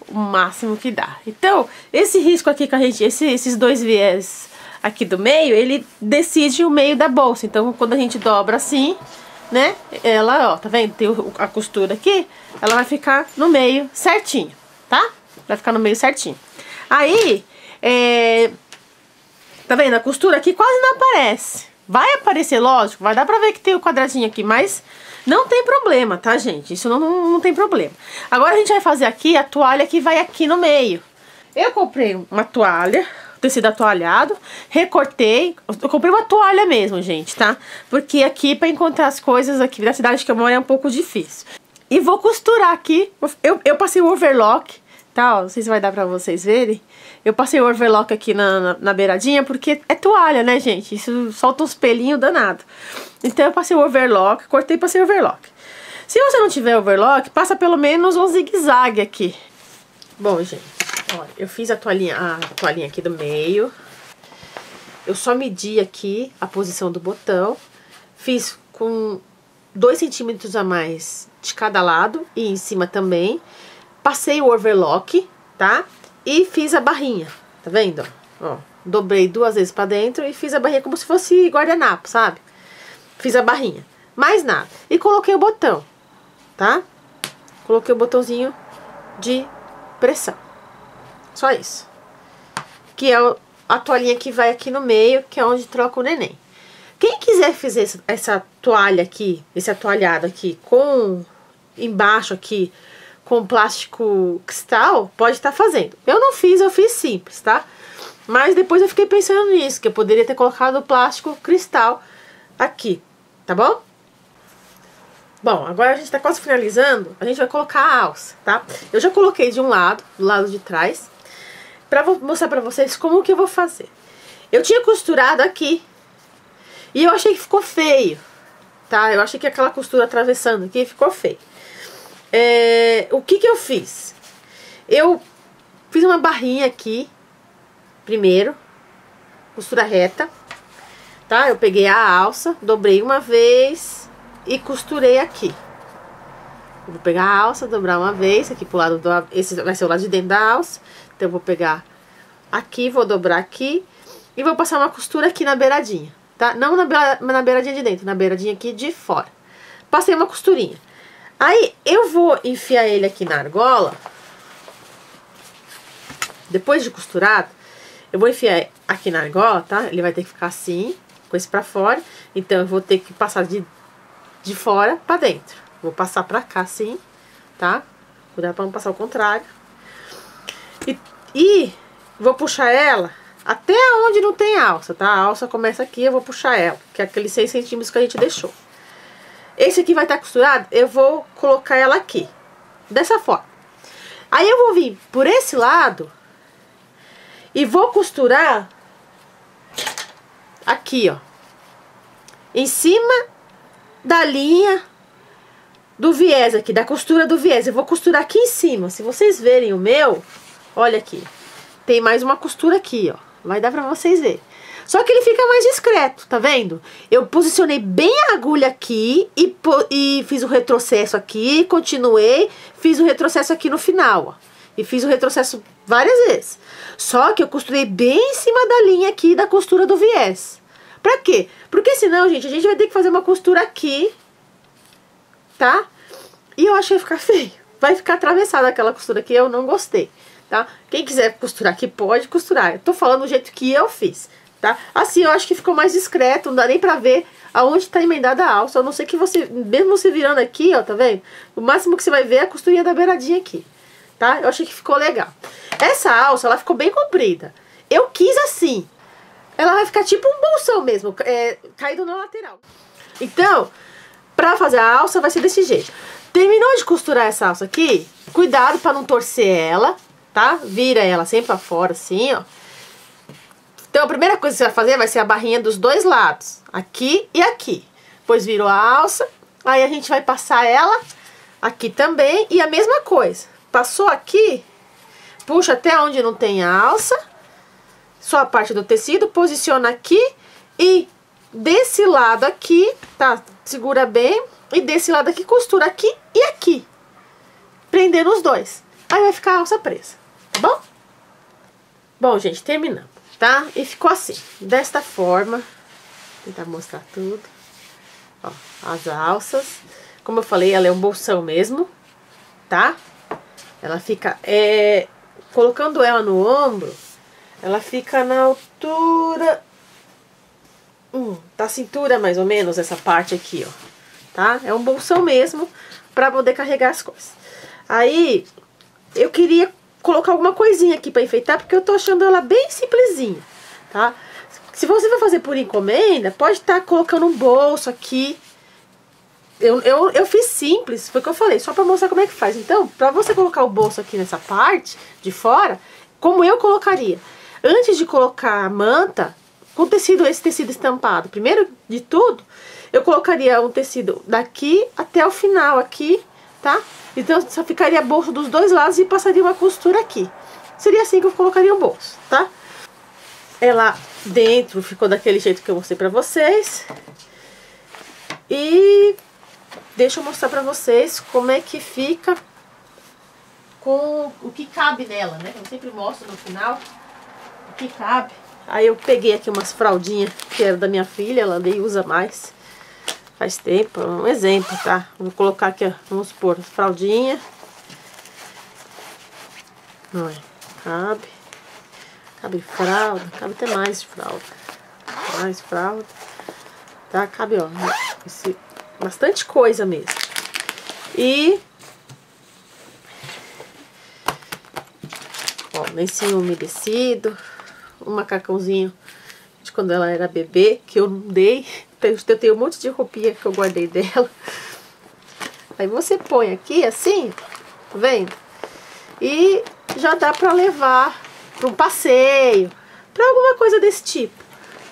o máximo que dá. Então, esse risco aqui que a gente, esses dois viés aqui do meio, ele decide o meio da bolsa. Então, quando a gente dobra assim, né, ela, ó, tá vendo? Tem a costura aqui, ela vai ficar no meio certinho, tá? Vai ficar no meio certinho. Aí, tá vendo? A costura aqui quase não aparece. Vai aparecer, lógico, vai dar pra ver que tem o quadradinho aqui, mas não tem problema, tá, gente? Isso não tem problema. Agora a gente vai fazer aqui a toalha que vai aqui no meio. Eu comprei uma toalha, tecido atoalhado, recortei. Eu comprei uma toalha mesmo, gente, tá? Porque aqui pra encontrar as coisas aqui da cidade que eu moro é um pouco difícil. E vou costurar aqui. Eu passei o overlock, tá? Ó, não sei se vai dar pra vocês verem. Eu passei o overlock aqui na beiradinha, porque é toalha, né, gente? Isso solta uns pelinhos danados. Então eu passei o overlock, cortei e passei o overlock. Se você não tiver overlock, passa pelo menos um zigue-zague aqui, Bom, gente, olha, eu fiz a toalhinha aqui do meio. Eu só medi aqui a posição do botão. Fiz com 2 centímetros a mais de cada lado e em cima também. Passei o overlock, tá? E fiz a barrinha, tá vendo? Ó, dobrei 2 vezes pra dentro e fiz a barrinha como se fosse guardanapo, sabe? Fiz a barrinha, mais nada. E coloquei o botão, tá? Coloquei o botãozinho de pressão. Só isso. Que é a toalhinha que vai aqui no meio, que é onde troca o neném. Quem quiser fazer essa toalha aqui, esse atoalhado aqui, com embaixo aqui, com plástico cristal, pode estar fazendo. Eu não fiz, eu fiz simples, tá? Mas depois eu fiquei pensando nisso, que eu poderia ter colocado o plástico cristal aqui, tá bom? Bom, agora a gente tá quase finalizando, a gente vai colocar a alça, tá? Eu já coloquei de um lado, do lado de trás, pra mostrar pra vocês como que eu vou fazer. Eu tinha costurado aqui, e eu achei que ficou feio, tá? Eu achei que aquela costura atravessando aqui ficou feio. O que que eu fiz? Eu fiz uma barrinha aqui, primeiro, costura reta, tá? Eu peguei a alça, dobrei uma vez e costurei aqui. Eu vou pegar a alça, dobrar uma vez, aqui pro lado do... Esse vai ser o lado de dentro da alça. Então eu vou pegar aqui, vou dobrar aqui e vou passar uma costura aqui na beiradinha, tá? Não na beiradinha de dentro, na beiradinha aqui de fora. Passei uma costurinha. Aí eu vou enfiar ele aqui na argola. Depois de costurado, eu vou enfiar aqui na argola, tá? Ele vai ter que ficar assim, com esse pra fora. Então eu vou ter que passar de fora pra dentro. Vou passar pra cá assim, tá? Cuidado pra não passar o contrário. E vou puxar ela até onde não tem alça, tá? A alça começa aqui, eu vou puxar ela, que é aqueles 6 centímetros que a gente deixou. Esse aqui vai estar costurado, eu vou colocar ela aqui, dessa forma. Aí eu vou vir por esse lado e vou costurar aqui, ó, em cima da linha do viés aqui, da costura do viés. Eu vou costurar aqui em cima. Se vocês verem o meu, olha aqui, tem mais uma costura aqui, ó, vai dar pra vocês verem. Só que ele fica mais discreto, tá vendo? Eu posicionei bem a agulha aqui e fiz o retrocesso aqui, continuei, fiz o retrocesso aqui no final, ó. E fiz o retrocesso várias vezes. Só que eu costurei bem em cima da linha aqui da costura do viés. Pra quê? Porque senão, gente, a gente vai ter que fazer uma costura aqui, tá? E eu acho que vai ficar feio. Vai ficar atravessada aquela costura aqui, eu não gostei, tá? Quem quiser costurar aqui, pode costurar. Eu tô falando do jeito que eu fiz, tá? Assim eu acho que ficou mais discreto, não dá nem pra ver aonde tá emendada a alça. A não ser que você, mesmo você virando aqui, ó, tá vendo? O máximo que você vai ver é a costurinha da beiradinha aqui, tá? Eu achei que ficou legal. Essa alça, ela ficou bem comprida. Eu quis assim. Ela vai ficar tipo um bolsão mesmo, caído na lateral. Então, pra fazer a alça vai ser desse jeito. Terminou de costurar essa alça aqui, cuidado pra não torcer ela, tá? Vira ela sempre pra fora assim, ó. Então a primeira coisa que você vai fazer vai ser a barrinha dos dois lados, aqui e aqui. Depois virou a alça, aí a gente vai passar ela aqui também e a mesma coisa. Passou aqui, puxa até onde não tem a alça, só a parte do tecido, posiciona aqui e desse lado aqui, tá? Segura bem e desse lado aqui costura aqui e aqui, prendendo os dois. Aí vai ficar a alça presa, tá bom? Bom, gente, terminamos, tá? E ficou assim, desta forma. Vou tentar mostrar tudo. Ó, as alças. Como eu falei, ela é um bolsão mesmo, tá? Ela fica, colocando ela no ombro, ela fica na altura da cintura, mais ou menos, essa parte aqui, ó, tá? É um bolsão mesmo, pra poder carregar as coisas. Aí, eu queria colocar alguma coisinha aqui pra enfeitar, porque eu tô achando ela bem simplesinha, tá? Se você vai fazer por encomenda, pode estar colocando um bolso aqui. Eu fiz simples, foi o que eu falei, só pra mostrar como é que faz. Então, pra você colocar o bolso aqui nessa parte de fora, como eu colocaria? Antes de colocar a manta, com tecido, esse tecido estampado, primeiro de tudo, eu colocaria um tecido daqui até o final aqui tá? Então só ficaria bolso dos dois lados e passaria uma costura aqui. Seria assim que eu colocaria o bolso, tá? Ela dentro ficou daquele jeito que eu mostrei pra vocês. E deixa eu mostrar pra vocês como é que fica com o que cabe nela, né? Eu sempre mostro no final o que cabe. Aí eu peguei aqui umas fraldinhas que era da minha filha, ela nem usa mais. Faz tempo, um exemplo, tá? Vou colocar aqui, ó, vamos supor, fraldinha. Não é? Cabe fralda, cabe até mais fralda. Mais fralda. Tá? Cabe, ó, bastante coisa mesmo. E... ó, lencinho umedecido. Um macacãozinho de quando ela era bebê, que eu não dei. Eu tenho um monte de roupinha que eu guardei dela. Aí você põe aqui, assim, tá vendo? E já dá pra levar pra um passeio, pra alguma coisa desse tipo,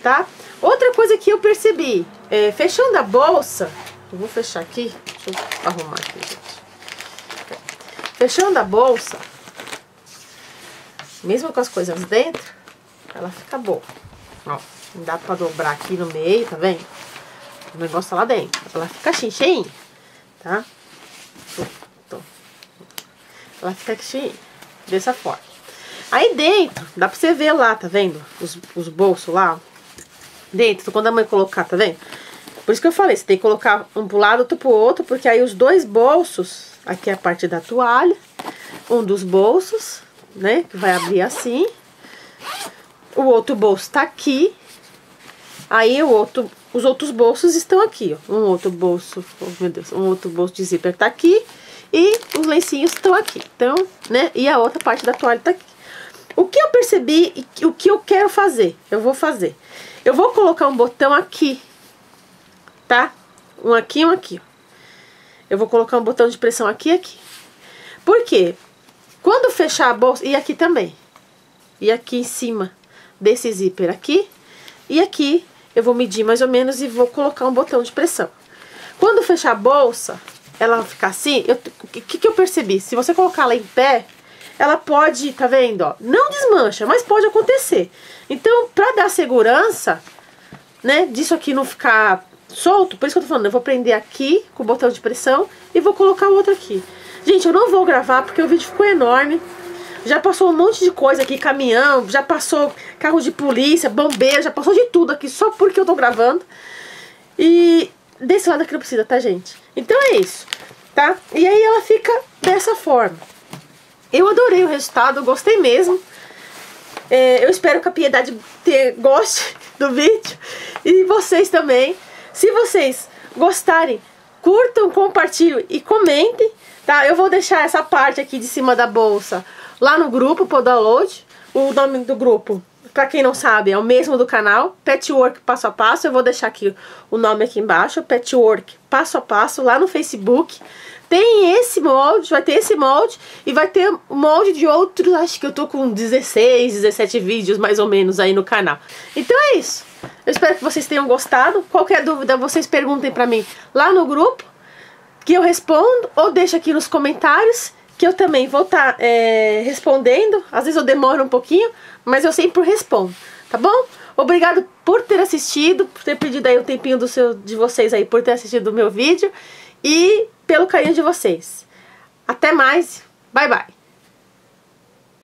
tá? Outra coisa que eu percebi, fechando a bolsa, eu vou fechar aqui, deixa eu arrumar aqui, gente. Fechando a bolsa, mesmo com as coisas dentro, ela fica boa. Ó, dá pra dobrar aqui no meio, tá vendo? O negócio tá lá dentro, ela fica assim, cheinha, tá? Ela fica cheinha, dessa forma. Aí dentro, dá pra você ver lá, tá vendo? Os bolsos lá, ó. Dentro, quando a mãe colocar, tá vendo? Por isso que eu falei, você tem que colocar um pro lado, outro pro outro, porque aí os dois bolsos, aqui é a parte da toalha, um dos bolsos, né, que vai abrir assim. O outro bolso tá aqui. Aí os outros bolsos estão aqui, ó. Um outro bolso, oh meu Deus, um outro bolso de zíper tá aqui. E os lencinhos estão aqui, então, né, e a outra parte da toalha tá aqui. O que eu percebi e o que eu quero fazer, eu vou fazer. Eu vou colocar um botão aqui, tá? Um aqui e um aqui. Eu vou colocar um botão de pressão aqui e aqui. Por quê? Quando fechar a bolsa, e aqui também. E aqui em cima desse zíper aqui. E aqui eu vou medir mais ou menos e vou colocar um botão de pressão. Quando fechar a bolsa, ela ficar assim, o que eu percebi? Se você colocar ela em pé, ela pode, tá vendo, ó, não desmancha, mas pode acontecer. Então, pra dar segurança, né, disso aqui não ficar solto, por isso que eu tô falando, eu vou prender aqui com o botão de pressão e vou colocar o outro aqui. Gente, eu não vou gravar porque o vídeo ficou enorme. Já passou um monte de coisa aqui, caminhão, já passou carro de polícia, bombeiro, já passou de tudo aqui só porque eu tô gravando. E desse lado aqui não precisa, tá, gente? Então é isso, tá? E aí ela fica dessa forma. Eu adorei o resultado, eu gostei mesmo. Eu espero que a Piedade goste do vídeo. E vocês também. Se vocês gostarem, curtam, compartilhem e comentem, tá? Eu vou deixar essa parte aqui de cima da bolsa lá no grupo para o download. O nome do grupo, pra quem não sabe, é o mesmo do canal, Patchwork Passo a Passo. Eu vou deixar aqui o nome aqui embaixo, Patchwork Passo a Passo, lá no Facebook. Tem esse molde, vai ter esse molde e vai ter molde de outros, acho que eu tô com 16, 17 vídeos mais ou menos aí no canal. Então é isso. Eu espero que vocês tenham gostado. Qualquer dúvida, vocês perguntem pra mim lá no grupo, que eu respondo, ou deixa aqui nos comentários, que eu também vou estar respondendo. Às vezes eu demoro um pouquinho, mas eu sempre respondo, tá bom? Obrigado por ter assistido, por ter pedido aí um tempinho de vocês aí, por ter assistido o meu vídeo. E pelo carinho de vocês. Até mais. Bye, bye.